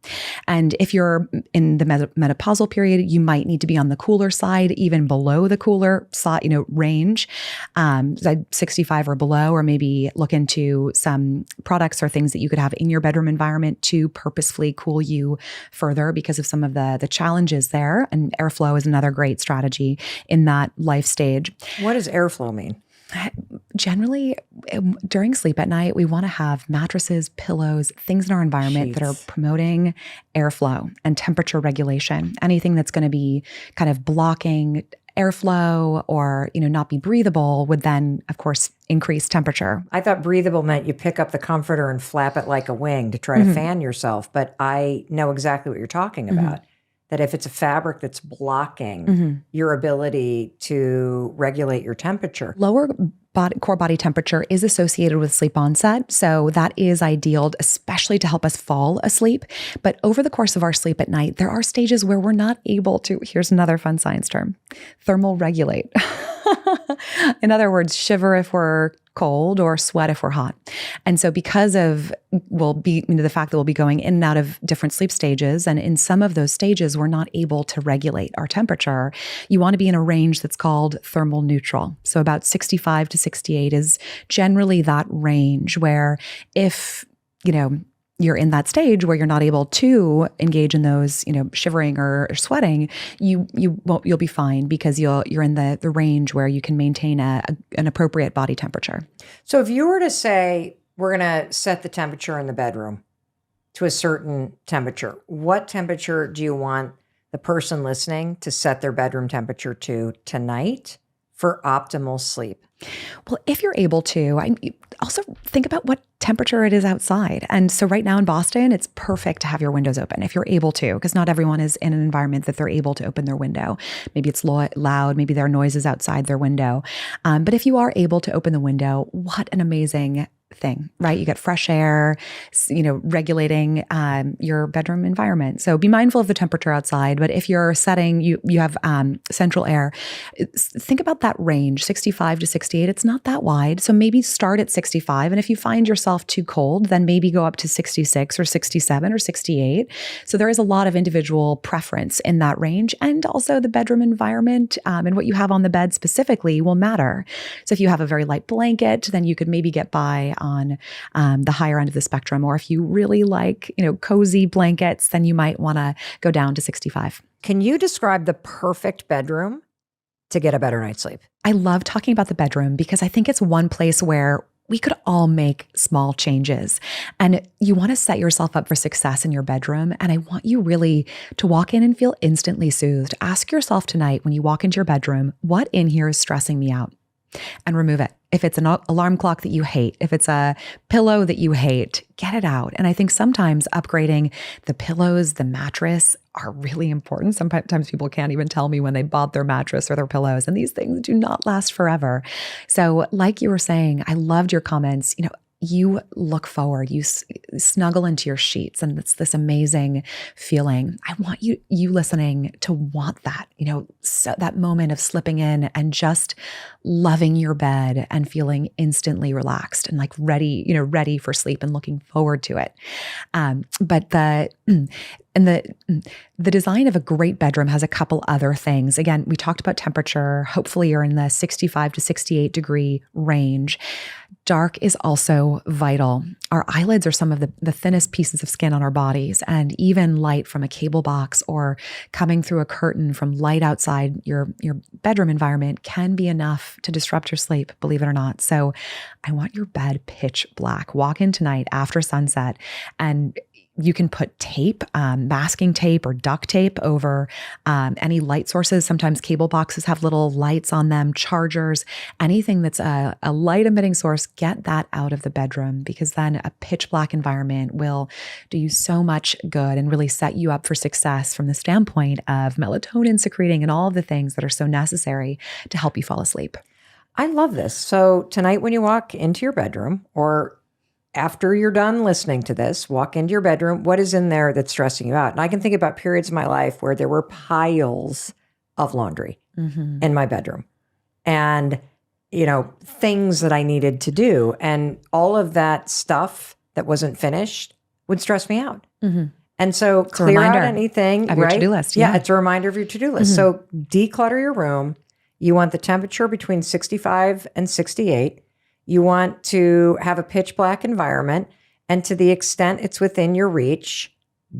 And if you're in the menopausal period, you might need to be on the cooler side, even below the cooler side, range, 65 or below, or maybe look into some products or things that you could have in your bedroom environment to purposefully cool you further because of some of the challenges there. And airflow is another great strategy in that life stage. What does airflow mean? Generally, during sleep at night, we want to have mattresses, pillows, things in our environment that are promoting airflow and temperature regulation. Anything that's going to be kind of blocking airflow or, not be breathable would then, of course, increase temperature. I thought breathable meant you pick up the comforter and flap it like a wing to try to fan yourself. But I know exactly what you're talking about. That if it's a fabric that's blocking your ability to regulate your temperature. Lower core body temperature is associated with sleep onset. So that is ideal, especially to help us fall asleep. But over the course of our sleep at night, there are stages where we're not able to, here's another fun science term, thermal regulate. In other words, shiver if we're cold or sweat if we're hot. And so because of the fact that we'll be going in and out of different sleep stages, and in some of those stages, we're not able to regulate our temperature, you want to be in a range that's called thermal neutral. So about 65 to 68 is generally that range where if, you're in that stage where you're not able to engage in those, shivering or sweating, you'll be fine because you're in the range where you can maintain an appropriate body temperature. So if you were to say, we're going to set the temperature in the bedroom to a certain temperature, what temperature do you want the person listening to set their bedroom temperature to tonight for optimal sleep? Well, if you're able to, also think about what temperature it is outside. And so right now in Boston, it's perfect to have your windows open if you're able to, because not everyone is in an environment that they're able to open their window. Maybe it's loud, maybe there are noises outside their window. But if you are able to open the window, what an amazing thing, right? You get fresh air, regulating your bedroom environment. So be mindful of the temperature outside. But if you're setting, you have central air, think about that range, 65 to 68. It's not that wide. So maybe start at 65. And if you find yourself too cold, then maybe go up to 66 or 67 or 68. So there is a lot of individual preference in that range. And also the bedroom environment and what you have on the bed specifically will matter. So if you have a very light blanket, then you could maybe get by on the higher end of the spectrum. Or if you really like, cozy blankets, then you might want to go down to 65. Can you describe the perfect bedroom to get a better night's sleep? I love talking about the bedroom because I think it's one place where we could all make small changes. And you want to set yourself up for success in your bedroom. And I want you really to walk in and feel instantly soothed. Ask yourself tonight when you walk into your bedroom, what in here is stressing me out? And remove it. If it's an alarm clock that you hate, if it's a pillow that you hate, get it out. And I think sometimes upgrading the pillows, the mattress are really important. Sometimes people can't even tell me when they bought their mattress or their pillows, and these things do not last forever. So like you were saying, I loved your comments. You look forward, you snuggle into your sheets, and it's this amazing feeling. I want you listening to want that, so that moment of slipping in and just loving your bed and feeling instantly relaxed and like ready for sleep and looking forward to it. But the design of a great bedroom has a couple other things. Again, we talked about temperature. Hopefully you're in the 65 to 68 degree range. Dark is also vital. Our eyelids are some of the thinnest pieces of skin on our bodies, and even light from a cable box or coming through a curtain from light outside your bedroom environment can be enough to disrupt your sleep, believe it or not. So I want your bed pitch black. Walk in tonight after sunset, and you can put tape, masking tape or duct tape over any light sources. Sometimes cable boxes have little lights on them, chargers, anything that's a light emitting source, get that out of the bedroom, because then a pitch black environment will do you so much good and really set you up for success from the standpoint of melatonin secreting and all of the things that are so necessary to help you fall asleep. I love this. So tonight when you walk into your bedroom, or after you're done listening to this, walk into your bedroom, what is in there that's stressing you out? And I can think about periods in my life where there were piles of laundry in my bedroom and, things that I needed to do. And all of that stuff that wasn't finished would stress me out. And so clear out anything, of your to-do list. Yeah, it's a reminder of your to-do list. So declutter your room. You want the temperature between 65 and 68. You want to have a pitch black environment, and to the extent it's within your reach,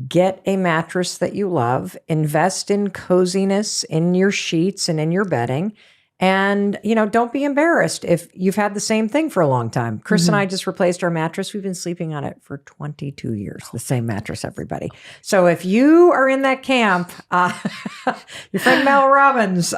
get a mattress that you love, invest in coziness in your sheets and in your bedding, and, don't be embarrassed if you've had the same thing for a long time. Chris and I just replaced our mattress. We've been sleeping on it for 22 years, the same mattress, everybody. So if you are in that camp, your friend Mel Robbins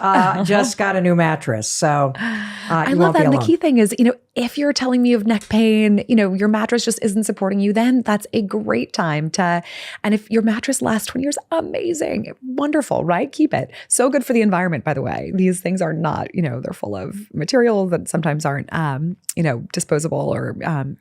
just got a new mattress. So I love that. And the key thing is, If you're telling me of neck pain, your mattress just isn't supporting you, then that's a great time and if your mattress lasts 20 years, amazing, wonderful, right? Keep it. So good for the environment, by the way. These things are not, they're full of materials that sometimes aren't, disposable or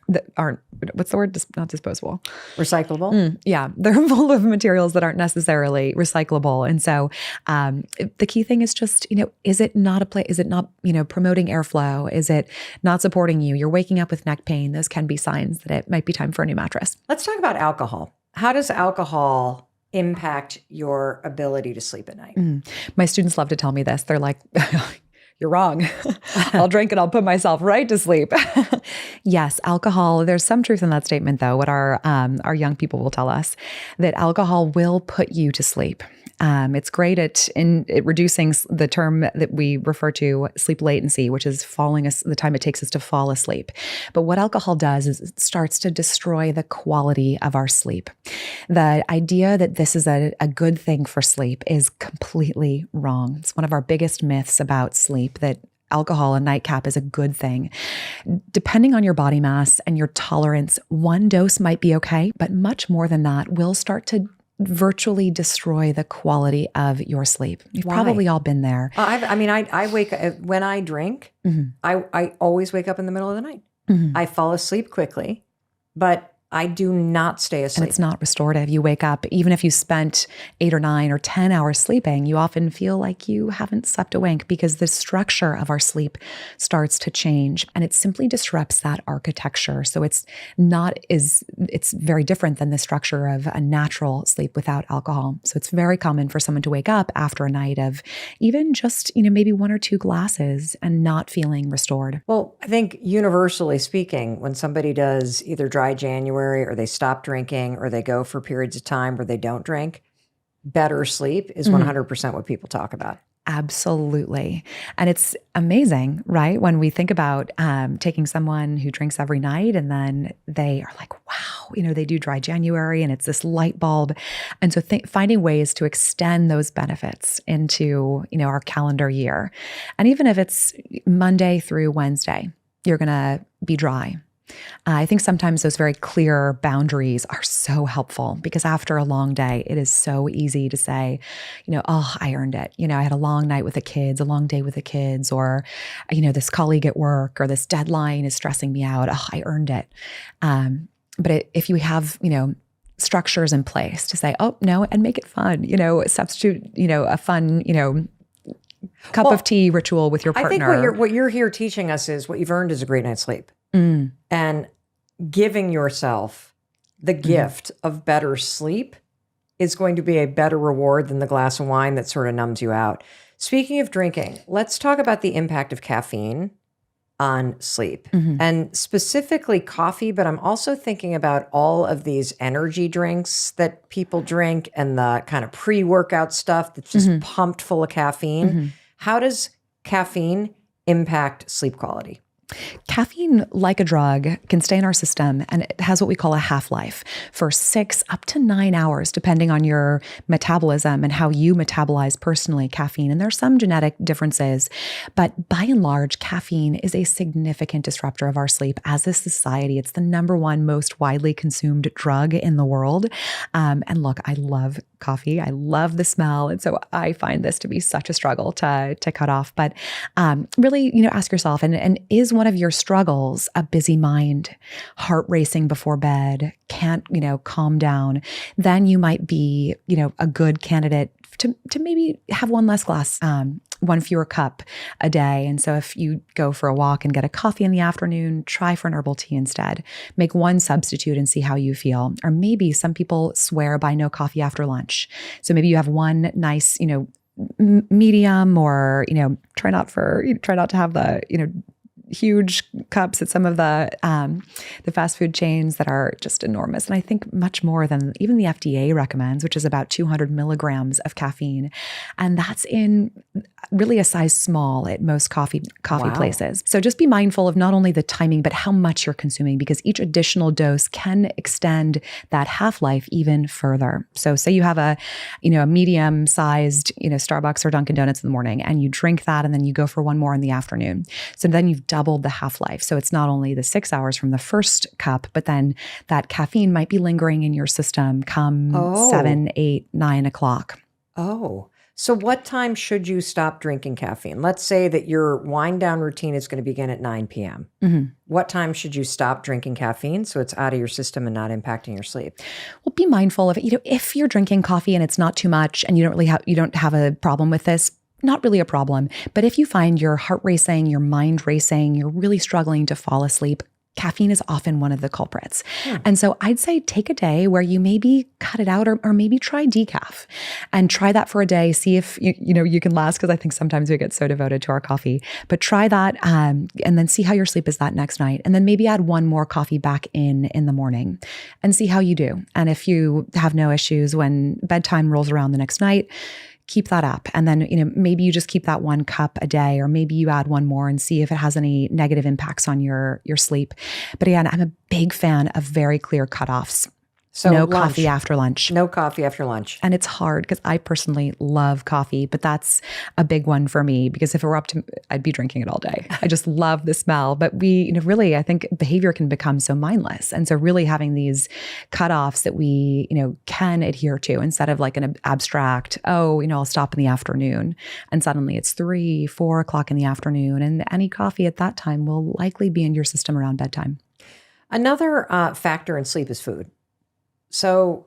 that aren't, what's the word? Not disposable. Recyclable? Yeah. They're full of materials that aren't necessarily recyclable. And so the key thing is just, is it not promoting airflow? Is it not supporting you? You're waking up with neck pain. Those can be signs that it might be time for a new mattress. Let's talk about alcohol. How does alcohol impact your ability to sleep at night? My students love to tell me this. They're like, you're wrong. I'll drink and I'll put myself right to sleep. Yes, alcohol. There's some truth in that statement, though. What our young people will tell us, that alcohol will put you to sleep. It's great at reducing the term that we refer to sleep latency, which is the time it takes us to fall asleep. But what alcohol does is it starts to destroy the quality of our sleep. The idea that this is a good thing for sleep is completely wrong. It's one of our biggest myths about sleep, that alcohol, a nightcap, is a good thing. Depending on your body mass and your tolerance, one dose might be okay, but much more than that will start to virtually destroy the quality of your sleep. You've probably all been there. I wake up when I drink. I always wake up in the middle of the night. I fall asleep quickly, but I do not stay asleep. And it's not restorative. You wake up, even if you spent 8 or 9 or 10 hours sleeping, you often feel like you haven't slept a wink because the structure of our sleep starts to change, and it simply disrupts that architecture. So it's very different than the structure of a natural sleep without alcohol. So it's very common for someone to wake up after a night of even just, maybe 1 or 2 glasses and not feeling restored. Well, I think universally speaking, when somebody does either dry January or they stop drinking or they go for periods of time where they don't drink, better sleep is 100% what people talk about. Absolutely. And it's amazing, right? When we think about taking someone who drinks every night and then they are like, wow, they do dry January and it's this light bulb. And so finding ways to extend those benefits into, our calendar year. And even if it's Monday through Wednesday, you're going to be dry. I think sometimes those very clear boundaries are so helpful because after a long day, it is so easy to say, oh, I earned it. I had a long night with the kids, a long day with the kids, or, this colleague at work or this deadline is stressing me out. Oh, I earned it. But if you have, structures in place to say, oh, no, and make it fun, substitute, a fun, cup of tea ritual with your partner. I think what you're here teaching us is what you've earned is a great night's sleep. And giving yourself the gift of better sleep is going to be a better reward than the glass of wine that sort of numbs you out. Speaking of drinking, let's talk about the impact of caffeine on sleep and specifically coffee, but I'm also thinking about all of these energy drinks that people drink and the kind of pre-workout stuff that's just pumped full of caffeine. How does caffeine impact sleep quality? Caffeine, like a drug, can stay in our system, and it has what we call a half-life for 6 up to 9 hours, depending on your metabolism and how you metabolize personally caffeine. And there are some genetic differences, but by and large, caffeine is a significant disruptor of our sleep. As a society, it's the #1 most widely consumed drug in the world. And look, I love coffee. I love the smell. And so I find this to be such a struggle to cut off. But really, ask yourself, and is one of your struggles a busy mind, heart racing before bed, can't, calm down? Then you might be, a good candidate to maybe have one less glass, one fewer cup a day. And so if you go for a walk and get a coffee in the afternoon, try for an herbal tea instead. Make one substitute and see how you feel. Or maybe some people swear by no coffee after lunch. So maybe you have one nice, medium, or, try not to have the, huge cups at some of the fast food chains that are just enormous. And I think much more than even the FDA recommends, which is about 200 milligrams of caffeine. And that's in really a size small at most coffee places. So just be mindful of not only the timing, but how much you're consuming, because each additional dose can extend that half-life even further. So say you have a medium-sized, Starbucks or Dunkin' Donuts in the morning, and you drink that, and then you go for one more in the afternoon. So then you've doubled the half-life. So it's not only the 6 hours from the first cup, but then that caffeine might be lingering in your system come 7, 8, 9 o'clock. Oh, so what time should you stop drinking caffeine? Let's say that your wind down routine is going to begin at 9 p.m. What time should you stop drinking caffeine so it's out of your system and not impacting your sleep? Well, be mindful of, if you're drinking coffee and it's not too much and you don't have a problem with this, not really a problem. But if you find your heart racing, your mind racing, you're really struggling to fall asleep, caffeine is often one of the culprits. And so I'd say take a day where you maybe cut it out or maybe try decaf and try that for a day. See if you can last, because I think sometimes we get so devoted to our coffee. But try that and then see how your sleep is that next night. And then maybe add one more coffee back in the morning and see how you do. And if you have no issues when bedtime rolls around the next night, keep that up. And then, maybe you just keep that 1 cup a day, or maybe you add one more and see if it has any negative impacts on your sleep. But again, I'm a big fan of very clear cutoffs. So no coffee after lunch. No coffee after lunch. And it's hard because I personally love coffee, but that's a big one for me because if it were up to me, I'd be drinking it all day. I just love the smell. But really, I think behavior can become so mindless. And so really having these cutoffs that we, can adhere to instead of like an abstract, I'll stop in the afternoon. And suddenly it's 3, 4 o'clock in the afternoon. And any coffee at that time will likely be in your system around bedtime. Another factor in sleep is food. So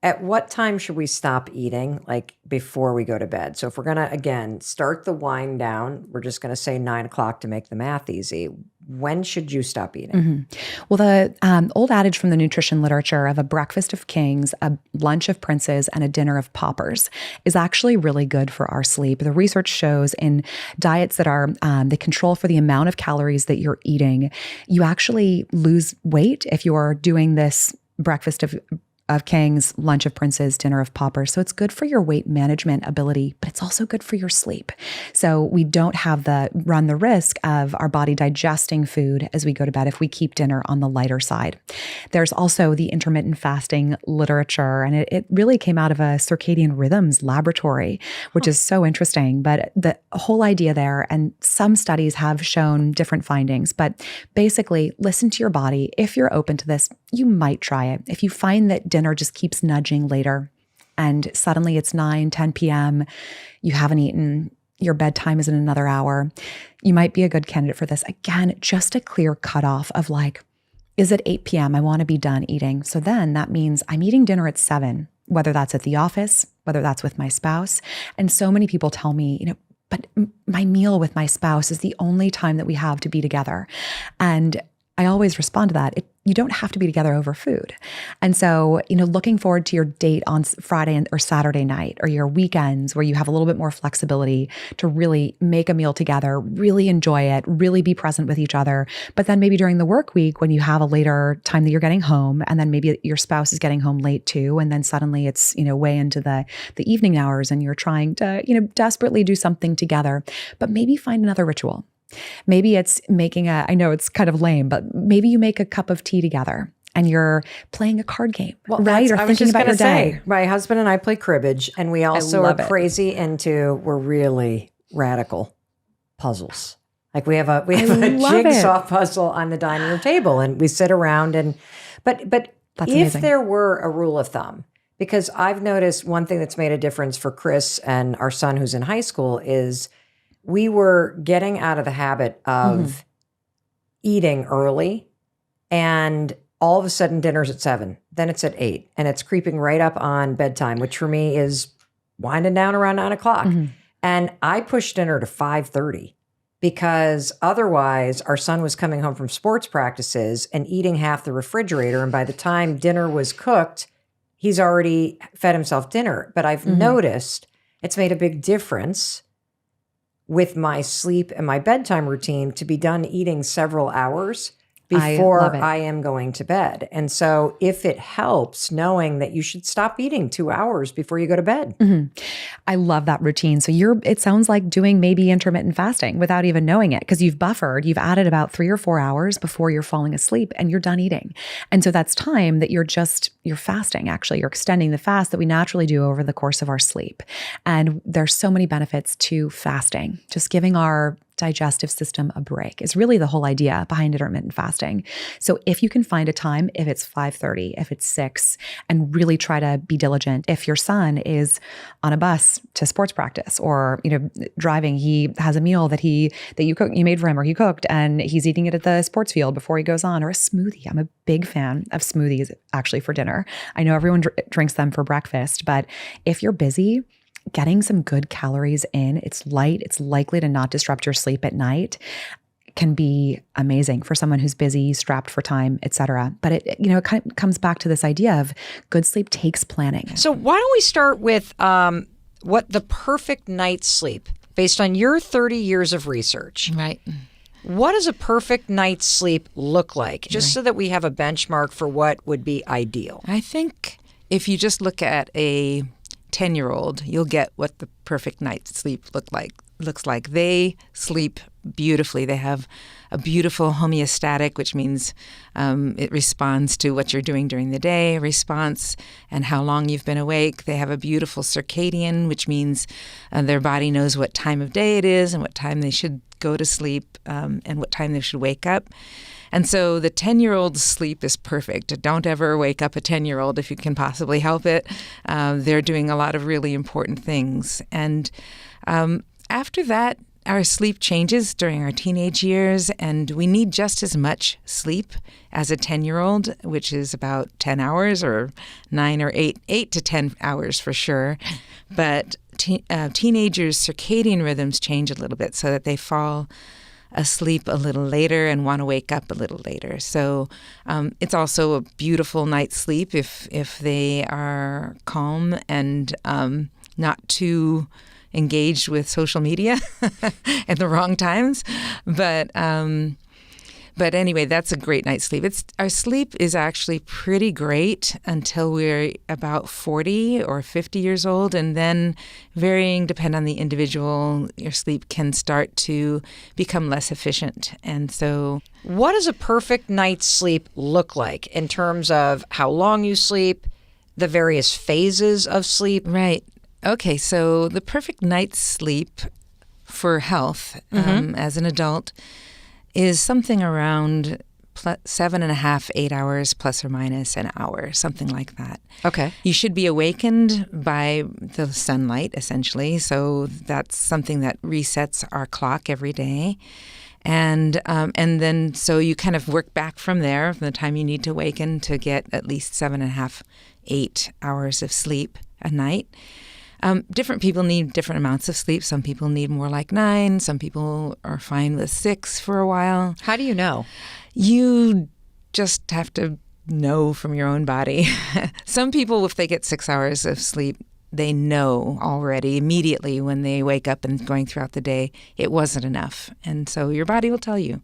at what time should we stop eating, like before we go to bed? So if we're going to, again, start the wind down, we're just going to say 9 o'clock to make the math easy. When should you stop eating? Well, the old adage from the nutrition literature of a breakfast of kings, a lunch of princes, and a dinner of paupers is actually really good for our sleep. The research shows in diets that are, they control for the amount of calories that you're eating, you actually lose weight if you're doing this breakfast of kings, lunch of princes, dinner of paupers. So it's good for your weight management ability, but it's also good for your sleep. So we don't run the risk of our body digesting food as we go to bed if we keep dinner on the lighter side. There's also the intermittent fasting literature, and it really came out of a circadian rhythms laboratory, which is so interesting. But the whole idea there, and some studies have shown different findings, but basically listen to your body. If you're open to this, you might try it. If you find that dinner just keeps nudging later and suddenly it's 9, 10 p.m., you haven't eaten, your bedtime is in another hour, you might be a good candidate for this. Again, just a clear cutoff of like, is it 8 p.m.? I want to be done eating. So then that means I'm eating dinner at 7, whether that's at the office, whether that's with my spouse. And so many people tell me, but my meal with my spouse is the only time that we have to be together. And I always respond to that. You don't have to be together over food. And so, looking forward to your date on Friday or Saturday night, or your weekends where you have a little bit more flexibility to really make a meal together, really enjoy it, really be present with each other. But then maybe during the work week, when you have a later time that you're getting home, and then maybe your spouse is getting home late too, and then suddenly it's, way into the evening hours and you're trying to, desperately do something together, but maybe find another ritual. Maybe it's making I know it's kind of lame, but maybe you make a cup of tea together and you're playing a card game, right? Or thinking about your day. My husband and I play cribbage, and we also are crazy we're really radical puzzles. Like we have a jigsaw puzzle on the dining room table, and we sit around but That's if amazing. There were a rule of thumb, because I've noticed one thing that's made a difference for Chris and our son who's in high school is we were getting out of the habit of eating early, and all of a sudden dinner's at 7, then it's at 8, and it's creeping right up on bedtime, which for me is winding down around 9 o'clock. And I pushed dinner to 5:30 because otherwise our son was coming home from sports practices and eating half the refrigerator. And by the time dinner was cooked, he's already fed himself dinner. But I've noticed it's made a big difference with my sleep and my bedtime routine to be done eating several hours before I am going to bed. And so if it helps, knowing that you should stop eating 2 hours before you go to bed. I love that routine. So it sounds like doing maybe intermittent fasting without even knowing it, because you've added about 3 or 4 hours before you're falling asleep and you're done eating. And so that's time that you're fasting. Actually, you're extending the fast that we naturally do over the course of our sleep. And there's so many benefits to fasting, just giving our digestive system a break is really the whole idea behind intermittent fasting. So if you can find a time, if it's 5:30, if it's 6, and really try to be diligent. If your son is on a bus to sports practice or, driving, he has a meal that you made for him or he cooked and he's eating it at the sports field before he goes on, or a smoothie. I'm a big fan of smoothies actually for dinner. I know everyone drinks them for breakfast, but if you're busy, getting some good calories in, it's light, it's likely to not disrupt your sleep at night, can be amazing for someone who's busy, strapped for time, et cetera. But it kind of comes back to this idea of good sleep takes planning. So why don't we start with what the perfect night's sleep, based on your 30 years of research. Right. What does a perfect night's sleep look like? Just so that we have a benchmark for what would be ideal. I think if you just look at a 10-year-old, you'll get what the perfect night's sleep looks like. They sleep beautifully. They have a beautiful homeostatic, which means it responds to what you're doing during the day, response, and how long you've been awake. They have a beautiful circadian, which means their body knows what time of day it is and what time they should go to sleep and what time they should wake up. And so the 10-year-old's sleep is perfect. Don't ever wake up a 10-year-old if you can possibly help it. They're doing a lot of really important things. And after that, our sleep changes during our teenage years, and we need just as much sleep as a 10-year-old, which is about 10 hours or 9 or 8 to 10 hours for sure. But teenagers' circadian rhythms change a little bit so that they fall asleep a little later and want to wake up a little later. So it's also a beautiful night's sleep if they are calm and not too engaged with social media at the wrong times. But anyway, that's a great night's sleep. Our sleep is actually pretty great until we're about 40 or 50 years old, and then varying depending on the individual, your sleep can start to become less efficient. And so what does a perfect night's sleep look like in terms of how long you sleep, the various phases of sleep? Right. Okay, so the perfect night's sleep for health as an adult is something around 7.5, 8 hours plus or minus an hour, something like that. Okay. You should be awakened by the sunlight, essentially. So that's something that resets our clock every day. And then so you kind of work back from there, from the time you need to awaken to get at least 7.5, 8 hours of sleep a night. Different people need different amounts of sleep. Some people need more like 9. Some people are fine with 6 for a while. How do you know? You just have to know from your own body. Some people, if they get 6 hours of sleep, they know already immediately when they wake up and going throughout the day, it wasn't enough. And so your body will tell you.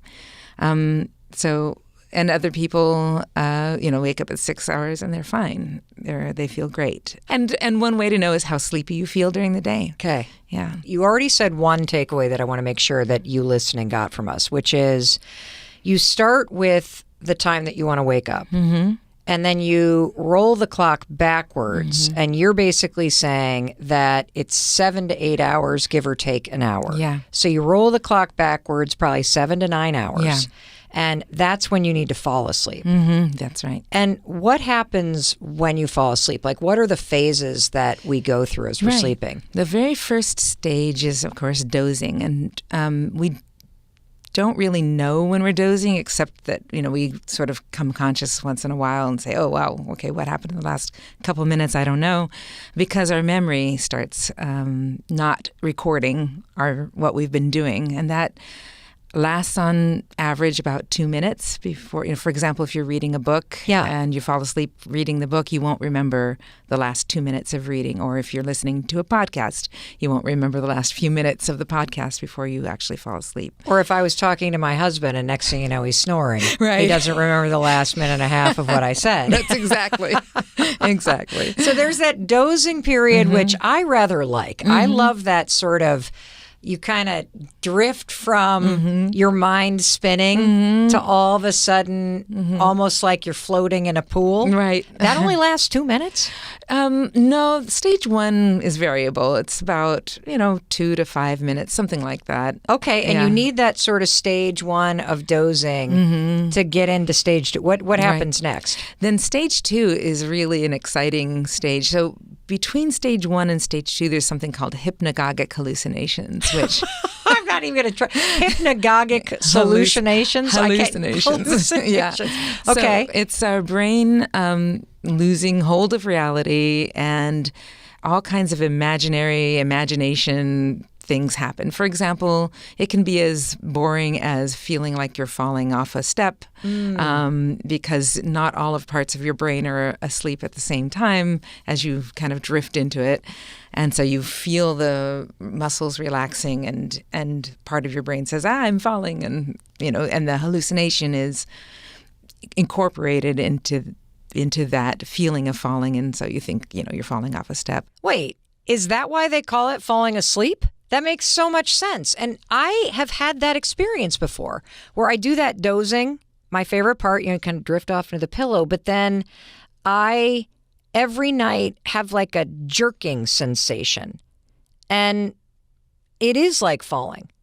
And other people, wake up at 6 hours and they're fine. They feel great. And one way to know is how sleepy you feel during the day. Okay. Yeah. You already said one takeaway that I want to make sure that you listening got from us, which is you start with the time that you want to wake up. Mm-hmm. And then you roll the clock backwards, and you're basically saying that it's 7 to 8 hours, give or take an hour. Yeah. So you roll the clock backwards, probably 7 to 9 hours. Yeah. And that's when you need to fall asleep. Mm-hmm. That's right. And what happens when you fall asleep? Like, what are the phases that we go through as we're sleeping? The very first stage is, of course, dozing. And we don't really know when we're dozing, except that, we sort of come conscious once in a while and say, oh, wow, okay, what happened in the last couple of minutes? I don't know. Because our memory starts not recording what we've been doing. And that lasts on average about 2 minutes before, for example, if you're reading a book and you fall asleep reading the book, you won't remember the last 2 minutes of reading. Or if you're listening to a podcast, you won't remember the last few minutes of the podcast before you actually fall asleep. Or if I was talking to my husband and next thing you know, he's snoring. Right. He doesn't remember the last minute and a half of what I said. That's exactly. Exactly. So there's that dozing period, which I rather like. I love that sort of you kind of drift from your mind spinning to all of a sudden almost like you're floating in a pool. Right. That only lasts 2 minutes? No, stage 1 is variable. It's about, 2 to 5 minutes, something like that. Okay, and you need that sort of stage 1 of dozing to get into stage 2. What happens next? Then stage 2 is really an exciting stage. So between stage 1 and stage 2, there's something called hypnagogic hallucinations, which I'm not even going to try. Hypnagogic hallucinations? Hallucinations. Yeah. Okay. So it's our brain losing hold of reality, and all kinds of imagination things happen. For example, it can be as boring as feeling like you're falling off a step because not all of parts of your brain are asleep at the same time as you kind of drift into it. And so you feel the muscles relaxing and part of your brain says, I'm falling. And, and the hallucination is incorporated into that feeling of falling. And so you think, you're falling off a step. Wait, is that why they call it falling asleep? That makes so much sense. And I have had that experience before where I do that dozing. My favorite part, kind of drift off into the pillow. But then I, every night, have like a jerking sensation. And it is like falling.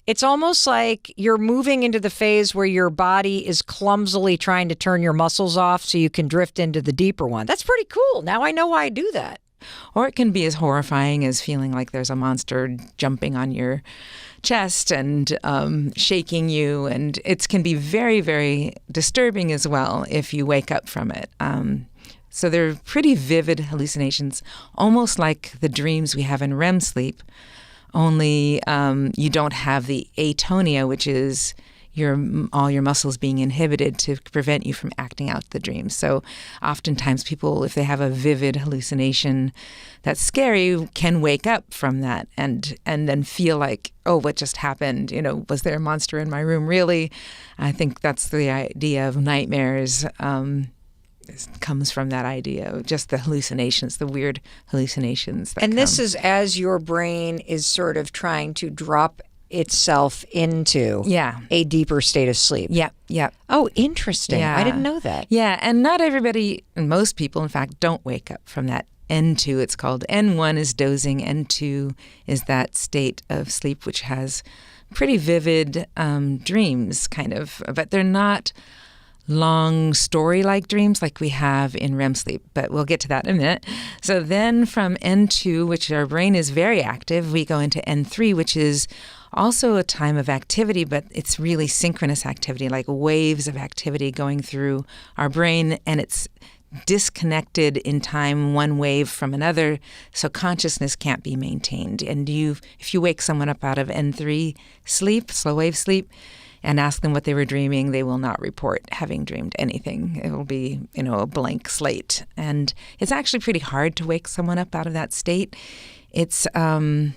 It's almost like you're moving into the phase where your body is clumsily trying to turn your muscles off so you can drift into the deeper one. That's pretty cool. Now I know why I do that. Or it can be as horrifying as feeling like there's a monster jumping on your chest and shaking you. And it can be very, very disturbing as well if you wake up from it. So they're pretty vivid hallucinations, almost like the dreams we have in REM sleep, only you don't have the atonia, which is all your muscles being inhibited to prevent you from acting out the dream. So oftentimes people, if they have a vivid hallucination that's scary, can wake up from that and then feel like, oh, what just happened? Was there a monster in my room? Really? I think that's the idea of nightmares. Comes from that idea of just the hallucinations, the weird hallucinations. This is as your brain is sort of trying to drop itself into a deeper state of sleep. Yeah. Oh, interesting. Yeah. I didn't know that. Yeah, and not everybody, and most people, in fact, don't wake up from that. N2, it's called. N1 is dozing. N2 is that state of sleep which has pretty vivid dreams, kind of, but they're not long story-like dreams like we have in REM sleep, but we'll get to that in a minute. So then from N2, which our brain is very active, we go into N3, which is also a time of activity, but it's really synchronous activity, like waves of activity going through our brain, and it's disconnected in time, one wave from another, so consciousness can't be maintained. And if you wake someone up out of N3 sleep, slow wave sleep, and ask them what they were dreaming, they will not report having dreamed anything. It will be, a blank slate. And it's actually pretty hard to wake someone up out of that state. It's called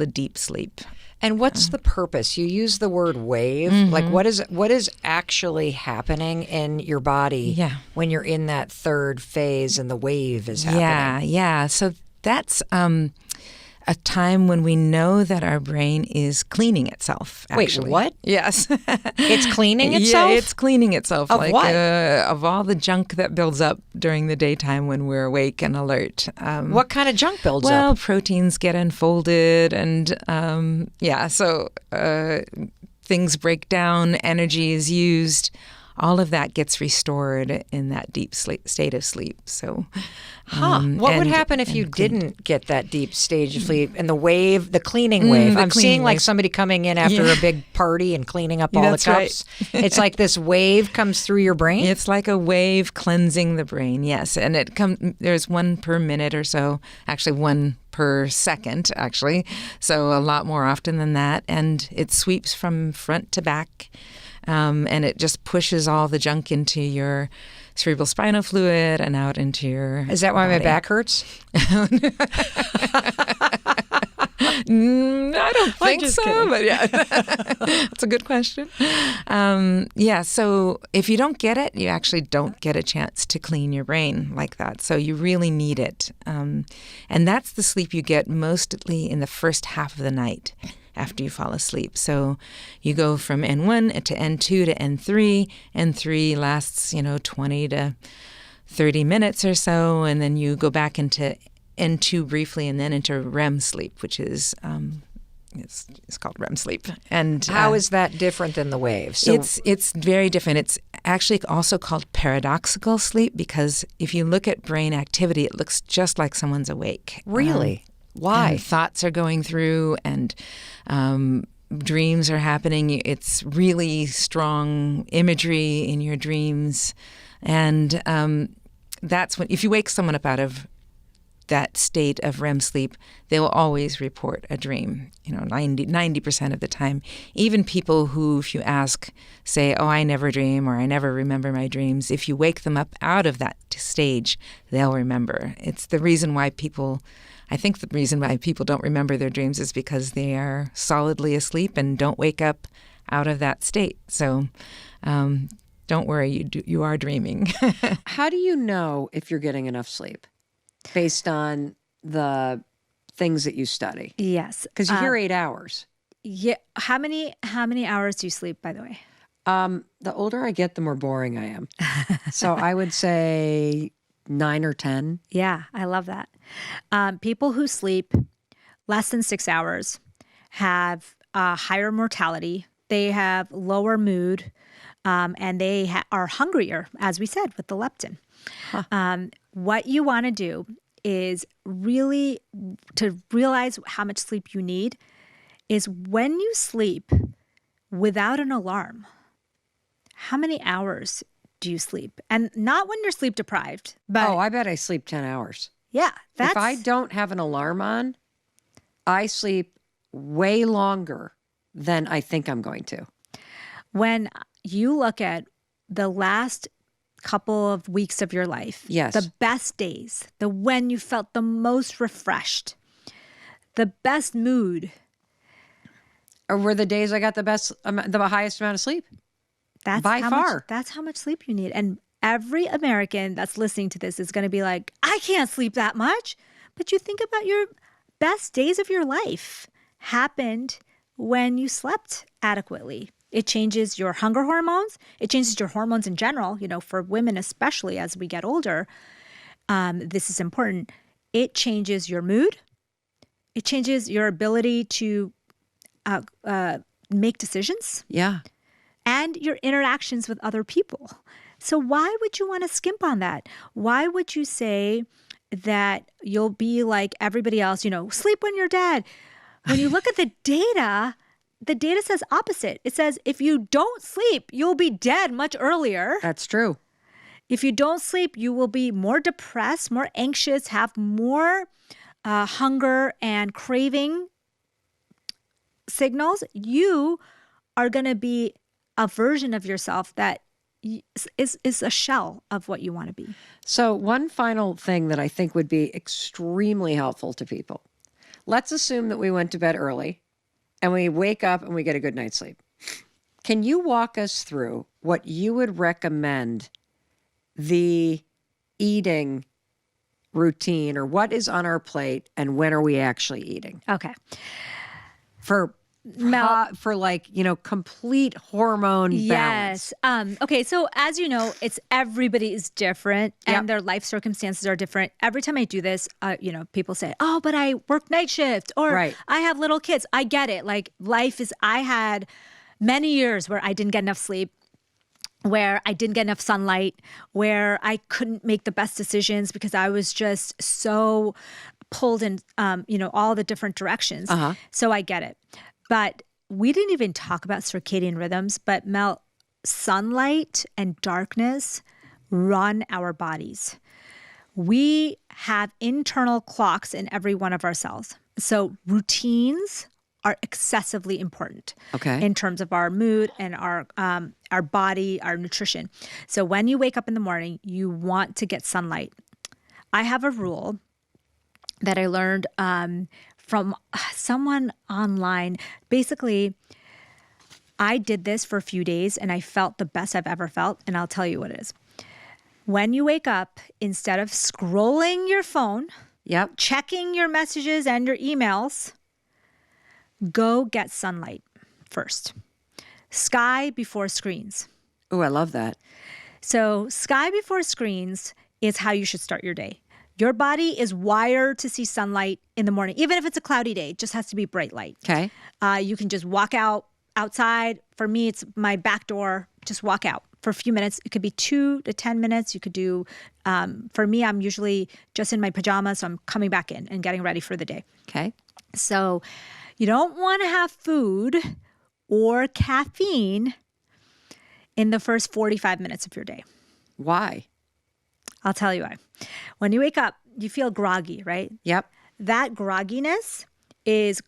a deep sleep. And what's the purpose? You use the word wave. Like what is actually happening in your body when you're in that third phase and the wave is happening? Yeah. So that's a time when we know that our brain is cleaning itself, actually. Wait, what? Yes. It's cleaning itself? Yeah, it's cleaning itself. Of what? Of all the junk that builds up during the daytime when we're awake and alert. What kind of junk builds up? Well, proteins get unfolded and, so things break down, energy is used. All of that gets restored in that deep state of sleep. So, what would happen if you didn't get that deep stage of sleep and the cleaning wave? I'm seeing like somebody coming in after a big party and cleaning up all the cups. Right. It's like this wave comes through your brain? It's like a wave cleansing the brain, yes. And there's one per minute or so, actually one per second, actually. So a lot more often than that. And it sweeps from front to back. And it just pushes all the junk into your cerebral spinal fluid and out into your Is that why body. my back hurts? I don't think just so, kidding. but yeah, that's a good question. Yeah, so if you don't get it, you actually don't get a chance to clean your brain like that. So you really need it. And that's the sleep you get mostly in the first half of the night after you fall asleep. So you go from N1 to N2 to N3. N3 lasts, 20 to 30 minutes or so, and then you go back into N2 briefly and then into REM sleep, which is it's called REM sleep. And How is that different than the wave? So it's very different. It's actually also called paradoxical sleep because if you look at brain activity, it looks just like someone's awake. really, why? And thoughts are going through and dreams are happening. It's really strong imagery in your dreams. And that's when, if you wake someone up out of that state of REM sleep, they will always report a dream, 90% of the time. Even people who, if you ask, say, oh, I never dream or I never remember my dreams, if you wake them up out of that stage, they'll remember. It's the reason why I think the reason why people don't remember their dreams is because they are solidly asleep and don't wake up out of that state. So don't worry, you are dreaming. How do you know if you're getting enough sleep based on the things that you study? Yes. Because you hear 8 hours. Yeah. How many hours do you sleep, by the way? The older I get, the more boring I am. So I would say 9 or 10. Yeah, I love that. People who sleep less than 6 hours have higher mortality. They have lower mood, and they are hungrier, as we said, with the leptin. Huh. What you want to do is really to realize how much sleep you need is when you sleep without an alarm. How many hours do you sleep? And not when you're sleep deprived, but I bet I sleep 10 hours. yeah, that's If I don't have an alarm on, I sleep way longer than I think I'm going to. when you look at the last couple of weeks of your life, Yes. the best days, the when you felt the most refreshed, the best mood, Or were the days I got the highest amount of sleep? that's By how far. much, that's how much sleep you need. And every American that's listening to this is going to be like, I can't sleep that much. But you think about your best days of your life happened when you slept adequately. It changes your hunger hormones. It changes your hormones in general, for women, especially as we get older. This is important. It changes your mood. It changes your ability to make decisions Yeah. and your interactions with other people. So why would you want to skimp on that? Why would you say that you'll be like everybody else, sleep when you're dead? When you look at the data says opposite. It says if you don't sleep, you'll be dead much earlier. That's true. If you don't sleep, you will be more depressed, more anxious, have more hunger and craving signals. You are going to be a version of yourself that is a shell of what you want to be. So one final thing that I think would be extremely helpful to people. Let's assume that we went to bed early and we wake up and we get a good night's sleep. Can you walk us through what you would recommend the eating routine or what is on our plate and when are we actually eating? Okay. For complete hormone balance. Yes. Okay. So as you know, everybody is different and Yep. their life circumstances are different. Every time I do this, people say, oh, but I work night shift or Right. I have little kids. I get it. Like I had many years where I didn't get enough sleep, where I didn't get enough sunlight, where I couldn't make the best decisions because I was just so pulled in, all the different directions. Uh-huh. So I get it. But we didn't even talk about circadian rhythms. But Mel, sunlight and darkness run our bodies. We have internal clocks in every one of our cells. So routines are excessively important Okay. in terms of our mood and our body, our nutrition. So when you wake up in the morning, you want to get sunlight. I have a rule that I learned from someone online. Basically, I did this for a few days and I felt the best I've ever felt. And I'll tell you what it is. When you wake up, instead of scrolling your phone, checking your messages and your emails, go get sunlight first. Sky before screens. Oh, I love that. So sky before screens is how you should start your day. Your body is wired to see sunlight in the morning. Even if it's a cloudy day, it just has to be bright light. Okay. You can just walk outside. For me, it's my back door. Just walk out for a few minutes. It could be 2 to 10 minutes. You could do, for me, I'm usually just in my pajamas. So I'm coming back in and getting ready for the day. Okay. So you don't want to have food or caffeine in the first 45 minutes of your day. Why? I'll tell you why. When you wake up, you feel groggy, right? Yep. That grogginess is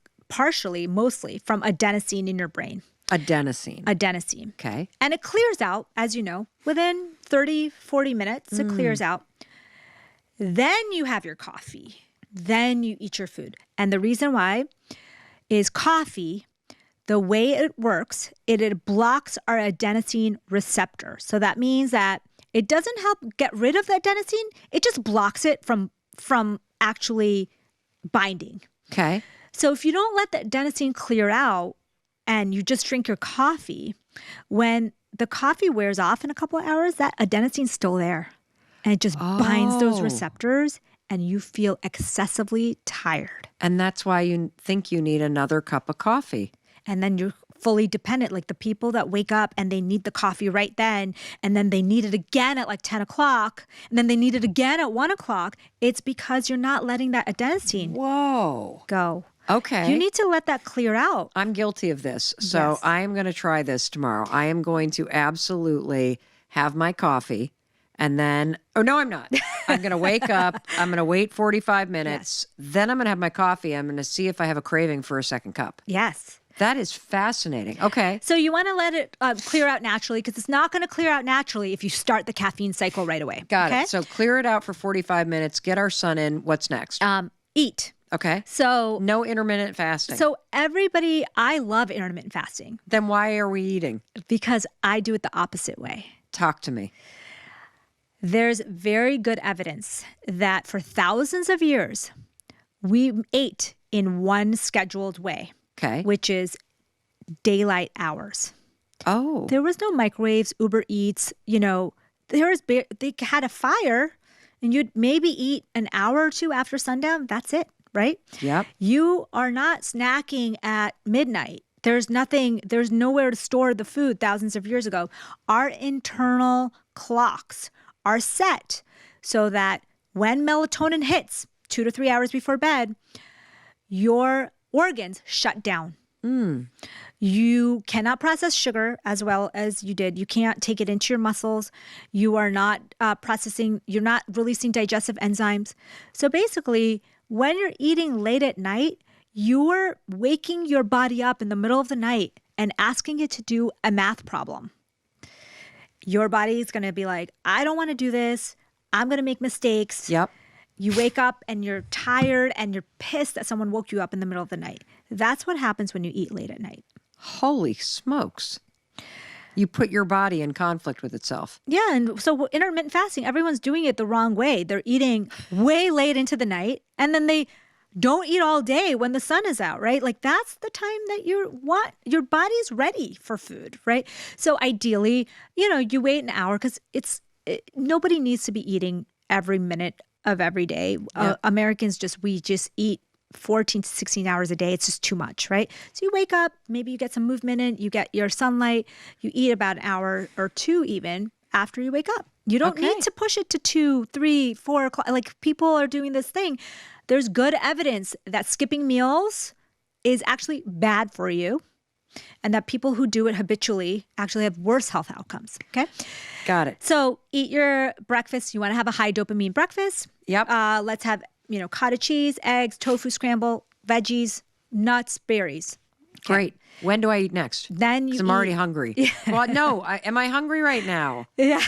mostly from adenosine in your brain. Adenosine. Okay. And it clears out, as you know, within 30, 40 minutes, it clears out. Then you have your coffee. Then you eat your food. And the reason why is coffee, the way it works, it blocks our adenosine receptor. So that means that it doesn't help get rid of the adenosine. It just blocks it from actually binding. Okay. So if you don't let the adenosine clear out and you just drink your coffee, when the coffee wears off in a couple of hours, that adenosine's still there. And it just binds those receptors and you feel excessively tired. And that's why you think you need another cup of coffee. And then you're fully dependent, like the people that wake up and they need the coffee right then, and then they need it again at like 10 o'clock, and then they need it again at 1 o'clock. It's because you're not letting that adenosine go. Okay. You need to let that clear out. I'm guilty of this. So Yes. I am going to try this tomorrow. I am going to absolutely have my coffee and then, oh, no, I'm not. I'm going to wake up. I'm going to wait 45 minutes. Then I'm going to have my coffee. I'm going to see if I have a craving for a second cup. Yes. That is fascinating. Okay. So you want to let it clear out naturally because it's not going to clear out naturally if you start the caffeine cycle right away. Got it. So clear it out for 45 minutes. Get our sun in. What's next? Eat. Okay. So no intermittent fasting. So I love intermittent fasting. Then why are we eating? Because I do it the opposite way. Talk to me. There's very good evidence that for thousands of years, we ate in one scheduled way. Okay. Which is daylight hours. Oh. There was no microwaves, Uber Eats, they had a fire and you'd maybe eat an hour or two after sundown. That's it, right? Yep. You are not snacking at midnight. There's nowhere to store the food thousands of years ago. Our internal clocks are set so that when melatonin hits 2 to 3 hours before bed, your organs shut down. You cannot process sugar as well as you did. You can't take it into your muscles. You are not you're not releasing digestive enzymes. So basically, when you're eating late at night, you're waking your body up in the middle of the night and asking it to do a math problem. Your body is going to be like, I don't want to do this. I'm going to make mistakes. Yep. You wake up and you're tired and you're pissed that someone woke you up in the middle of the night. That's what happens when you eat late at night. Holy smokes. You put your body in conflict with itself. Yeah. And so intermittent fasting, everyone's doing it the wrong way. They're eating way late into the night and then they don't eat all day when the sun is out, right? Like that's the time that your body's ready for food, right? So ideally, you wait an hour because nobody needs to be eating every minute of every day. Yep. Americans we just eat 14 to 16 hours a day. It's just too much, right? So you wake up, maybe you get some movement in, you get your sunlight, you eat about an hour or two even after you wake up. You don't need to push it to 2, 3, 4 o'clock. Like people are doing this thing. There's good evidence that skipping meals is actually bad for you and that people who do it habitually actually have worse health outcomes. Okay. Got it. So eat your breakfast. You want to have a high dopamine breakfast. Yep. Let's have, cottage cheese, eggs, tofu scramble, veggies, nuts, berries. Okay. Great. When do I eat next? Then I'm already hungry. Well, no. Am I hungry right now? Yeah.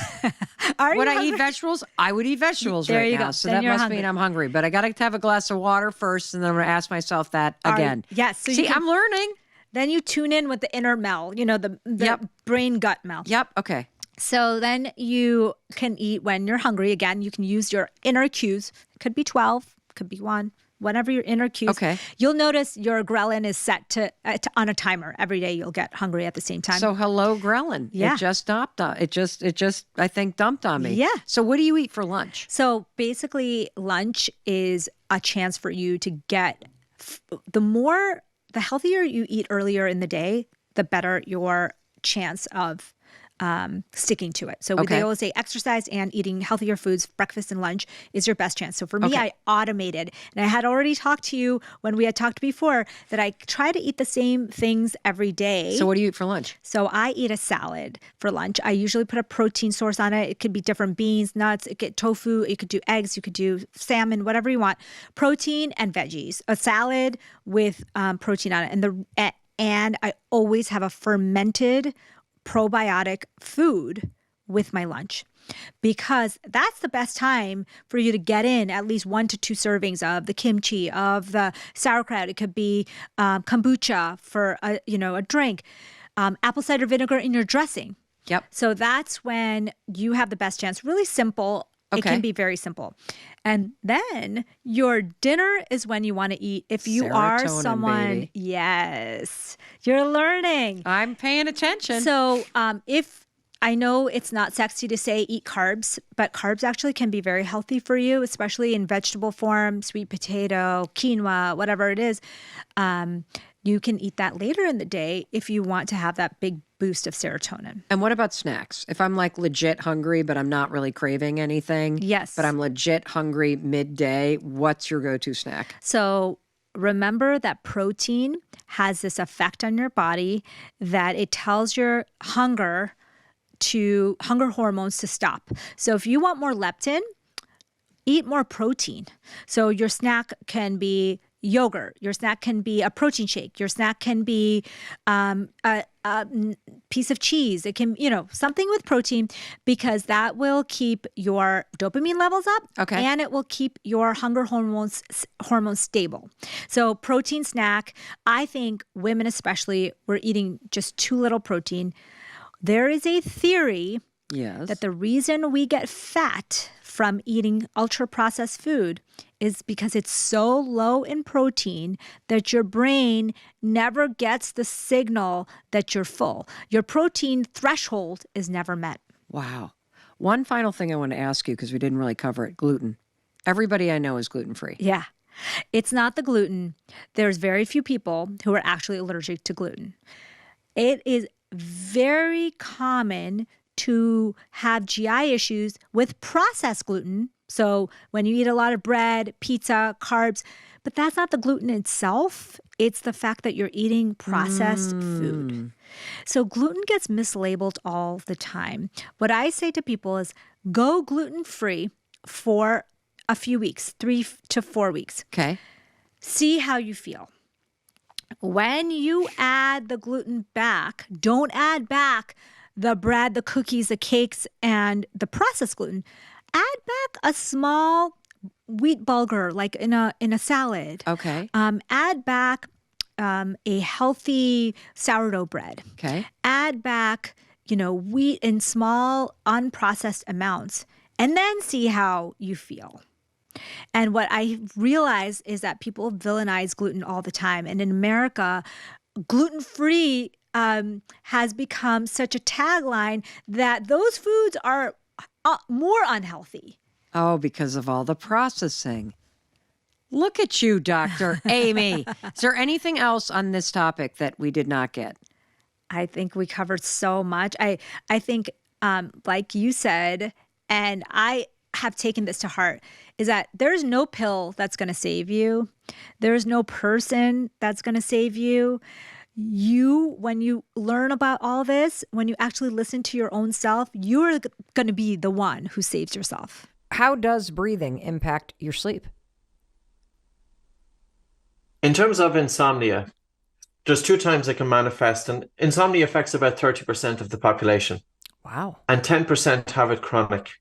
Are Would you I eat hungry? vegetables? I would eat vegetables There right you now. go. So Then that you're must hungry. mean I'm hungry. But I got to have a glass of water first, and then I'm going to ask myself that again. Yes. So See, you can, I'm learning. then you tune in with the inner Mel, the Yep. brain gut Mel. Yep. Okay. So then you can eat when you're hungry. Again, you can use your inner cues. It could be 12, could be 1, whatever your inner cues. Okay. You'll notice your ghrelin is set to on a timer. Every day you'll get hungry at the same time. So hello, ghrelin. Yeah. It just dumped on. It just I think dumped on me. Yeah. So what do you eat for lunch? So basically, lunch is a chance for you to get the healthier you eat earlier in the day, the better your chance of sticking to it. So Okay. they always say exercise and eating healthier foods, breakfast and lunch is your best chance. So for me, Okay. I automated, and I had already talked to you when we had talked before that I try to eat the same things every day. So what do you eat for lunch? So I eat a salad for lunch. I usually put a protein source on it. It could be different beans, nuts, it could tofu, you could do eggs, you could do salmon, whatever you want. Protein and veggies. A salad with protein on it. And I always have a fermented probiotic food with my lunch, because that's the best time for you to get in at least 1 to 2 servings of the kimchi, of the sauerkraut. It could be kombucha for a drink, apple cider vinegar in your dressing. Yep. So that's when you have the best chance. Really simple. It Okay. can be very simple. And then your dinner is when you want to eat. If you are Serotonin, someone, baby. yes, you're learning. I'm paying attention. So if I know it's not sexy to say eat carbs, but carbs actually can be very healthy for you, especially in vegetable form, sweet potato, quinoa, whatever it is. You can eat that later in the day if you want to have that big boost of serotonin. And what about snacks? If I'm like legit hungry, but I'm not really craving anything. Yes. But I'm legit hungry midday, what's your go-to snack? So remember that protein has this effect on your body that it tells your hunger hormones to stop. So if you want more leptin, eat more protein. So your snack can be yogurt. Your snack can be a protein shake. Your snack can be a piece of cheese. It can, something with protein, because that will keep your dopamine levels up. Okay. And it will keep your hunger hormones stable. So protein snack, I think women especially, we're eating just too little protein. There is a theory Yes. that the reason we get fat from eating ultra-processed food is because it's so low in protein that your brain never gets the signal that you're full. Your protein threshold is never met. Wow. One final thing I want to ask you, because we didn't really cover it, gluten. Everybody I know is gluten-free. Yeah. It's not the gluten. There's very few people who are actually allergic to gluten. It is very common to have GI issues with processed gluten. So when you eat a lot of bread, pizza, carbs, but that's not the gluten itself. It's the fact that you're eating processed food. So gluten gets mislabeled all the time. What I say to people is go gluten-free for a few weeks, 3 to 4 weeks. Okay. See how you feel. When you add the gluten back, don't add back the bread, the cookies, the cakes, and the processed gluten. Add back a small wheat bulgur, like in a salad. Okay. Add back a healthy sourdough bread. Okay. Add back, wheat in small, unprocessed amounts, and then see how you feel. And what I realize is that people villainize gluten all the time. And in America, gluten-free has become such a tagline that those foods are more unhealthy. Oh, because of all the processing. Look at you, Dr. Amy. Is there anything else on this topic that we did not get? I think we covered so much. I think, like you said, and I have taken this to heart, is that there's no pill that's going to save you. There's no person that's going to save you. When you learn about all this, when you actually listen to your own self, you're going to be the one who saves yourself. How does breathing impact your sleep? In terms of insomnia, there's 2 times it can manifest, and insomnia affects about 30% of the population. Wow. and 10% have it chronic.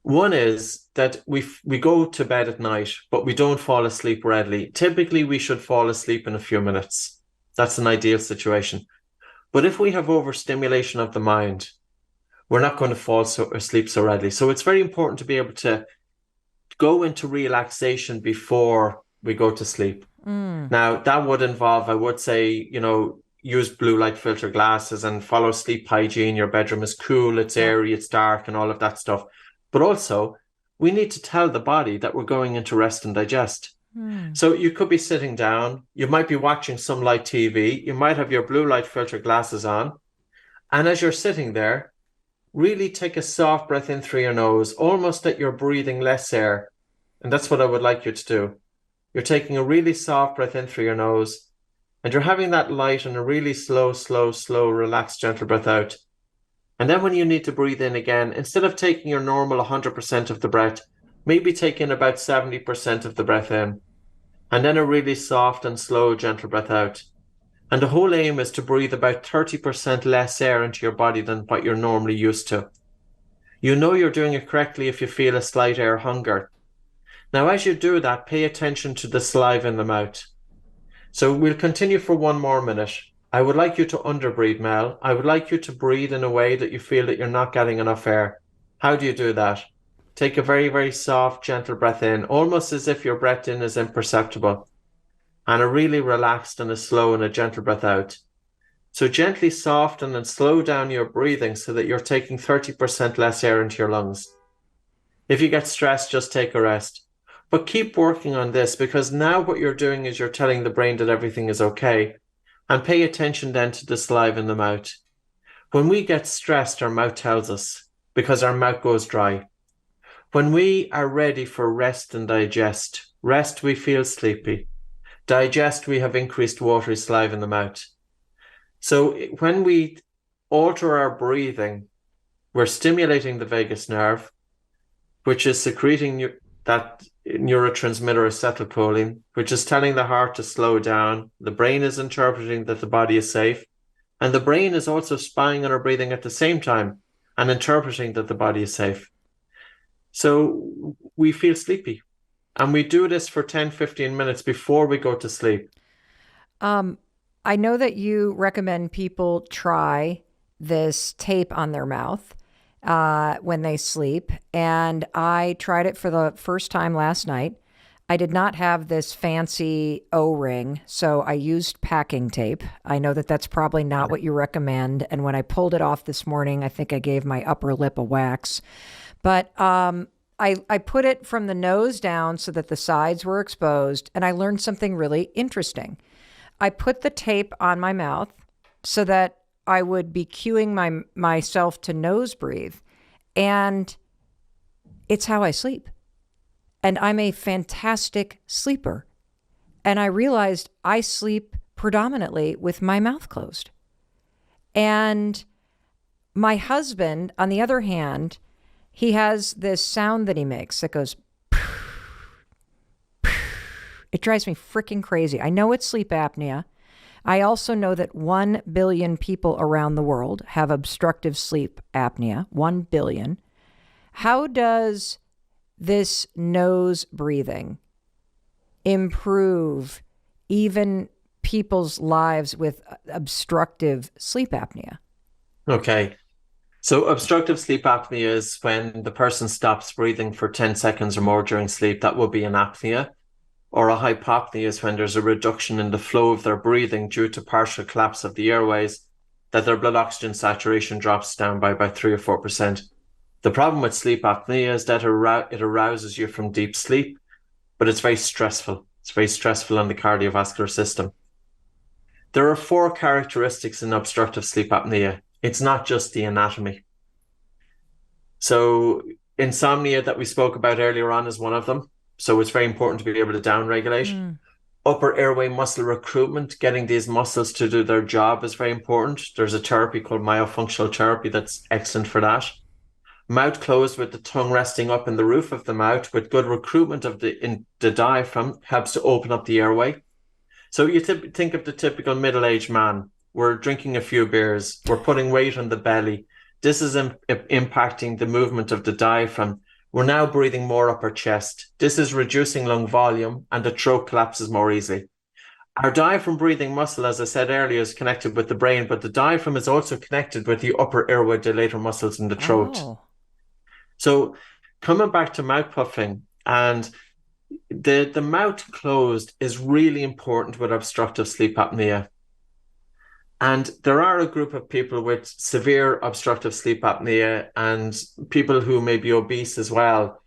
One is that we go to bed at night, but we don't fall asleep readily. Typically, we should fall asleep in a few minutes. That's an ideal situation. But if we have overstimulation of the mind, we're not going to fall asleep so readily. So it's very important to be able to go into relaxation before we go to sleep. Now, that would involve, I would say, use blue light filter glasses and follow sleep hygiene. Your bedroom is cool, it's airy, it's dark, and all of that stuff. But also, we need to tell the body that we're going into rest and digest. So you could be sitting down, you might be watching some light TV, you might have your blue light filter glasses on, and as you're sitting there, really take a soft breath in through your nose, almost that you're breathing less air. And that's what I would like you to do. You're taking a really soft breath in through your nose, and you're having that light and a really slow, relaxed, gentle breath out. And then when you need to breathe in again, instead of taking your normal 100% of the breath, maybe take in about 70% of the breath in, and then a really soft and slow, gentle breath out. And the whole aim is to breathe about 30% less air into your body than what you're normally used to. You know you're doing it correctly if you feel a slight air hunger. Now, as you do that, pay attention to the saliva in the mouth. So we'll continue for 1 more minute. I would like you to underbreathe, Mel. I would like you to breathe in a way that you feel that you're not getting enough air. How do you do that? Take a very, very soft, gentle breath in, almost as if your breath in is imperceptible, and a really relaxed and a slow and a gentle breath out. So gently soften and slow down your breathing so that you're taking 30% less air into your lungs. If you get stressed, just take a rest. But keep working on this, because now what you're doing is you're telling the brain that everything is okay. And pay attention then to the saliva in the mouth. When we get stressed, our mouth tells us, because our mouth goes dry. When we are ready for rest and digest, rest, we feel sleepy. Digest, we have increased watery saliva in the mouth. So when we alter our breathing, we're stimulating the vagus nerve, which is secreting that neurotransmitter acetylcholine, which is telling the heart to slow down. The brain is interpreting that the body is safe. And the brain is also spying on our breathing at the same time and interpreting that the body is safe. So we feel sleepy. And we do this for 10, 15 minutes before we go to sleep. I know that you recommend people try this tape on their mouth when they sleep. And I tried it for the first time last night. I did not have this fancy O-ring, so I used packing tape. I know that that's probably not what you recommend. And when I pulled it off this morning, I think I gave my upper lip a wax. But I put it from the nose down so that the sides were exposed, and I learned something really interesting. I put the tape on my mouth so that I would be cueing myself to nose breathe, and it's how I sleep. And I'm a fantastic sleeper. And I realized I sleep predominantly with my mouth closed. And my husband, on the other hand, he has this sound that he makes that goes, it drives me freaking crazy. I know it's sleep apnea. I also know that 1 billion people around the world have obstructive sleep apnea, 1 billion. How does this nose breathing improve even people's lives with obstructive sleep apnea? Okay. So obstructive sleep apnea is when the person stops breathing for 10 seconds or more during sleep. That would be an apnea. Or a hypopnea is when there's a reduction in the flow of their breathing due to partial collapse of the airways, that their blood oxygen saturation drops down by about 3 or 4%. The problem with sleep apnea is that it arouses you from deep sleep, but it's very stressful. It's very stressful on the cardiovascular system. There are 4 characteristics in obstructive sleep apnea. It's not just the anatomy. So insomnia that we spoke about earlier on is one of them. So it's very important to be able to downregulate. Upper airway muscle recruitment, getting these muscles to do their job is very important. There's a therapy called myofunctional therapy that's excellent for that. Mouth closed with the tongue resting up in the roof of the mouth with good recruitment of the diaphragm helps to open up the airway. So you think of the typical middle-aged man. We're drinking a few beers. We're putting weight on the belly. This is impacting the movement of the diaphragm. We're now breathing more up our chest. This is reducing lung volume and the throat collapses more easily. Our diaphragm breathing muscle, as I said earlier, is connected with the brain, but the diaphragm is also connected with the upper airway dilator muscles in the throat. Oh. So coming back to mouth puffing, and the mouth closed is really important with obstructive sleep apnea. And there are a group of people with severe obstructive sleep apnea and people who may be obese as well.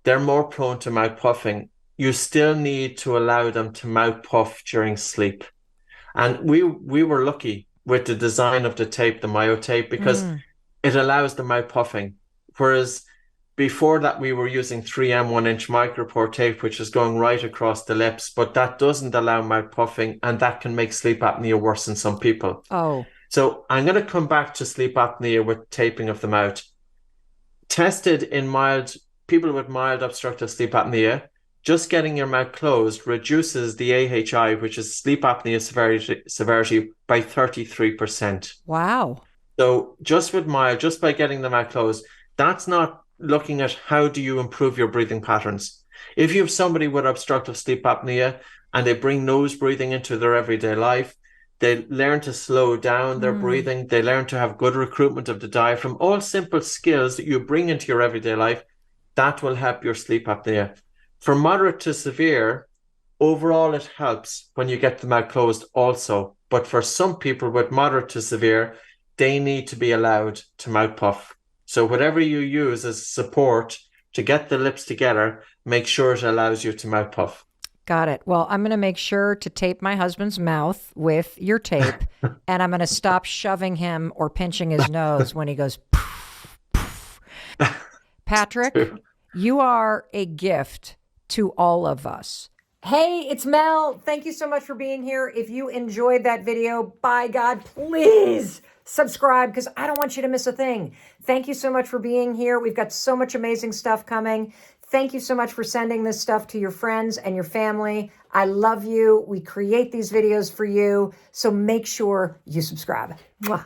They're more prone to mouth puffing. You still need to allow them to mouth puff during sleep. And we were lucky with the design of the tape, the myotape, because it allows the mouth puffing. Whereas before that, we were using 3M 1-inch micropore tape, which is going right across the lips, but that doesn't allow mouth puffing, and that can make sleep apnea worse in some people. Oh. So I'm going to come back to sleep apnea with taping of the mouth. Tested in people with mild obstructive sleep apnea, just getting your mouth closed reduces the AHI, which is sleep apnea severity, by 33%. Wow. So just by getting the mouth closed, that's not looking at how do you improve your breathing patterns. If you have somebody with obstructive sleep apnea and they bring nose breathing into their everyday life, they learn to slow down their breathing, they learn to have good recruitment of the diaphragm, all simple skills that you bring into your everyday life, that will help your sleep apnea. For moderate to severe, overall it helps when you get the mouth closed also. But for some people with moderate to severe, they need to be allowed to mouth puff. So whatever you use as support to get the lips together, make sure it allows you to mouth puff. Got it. Well, I'm going to make sure to tape my husband's mouth with your tape, and I'm going to stop shoving him or pinching his nose when he goes poof, poof. Patrick, you are a gift to all of us. Hey, it's Mel. Thank you so much for being here. If you enjoyed that video, by God, please subscribe because I don't want you to miss a thing. Thank you so much for being here. We've got so much amazing stuff coming. Thank you so much for sending this stuff to your friends and your family. I love you. We create these videos for you. So make sure you subscribe. Mwah.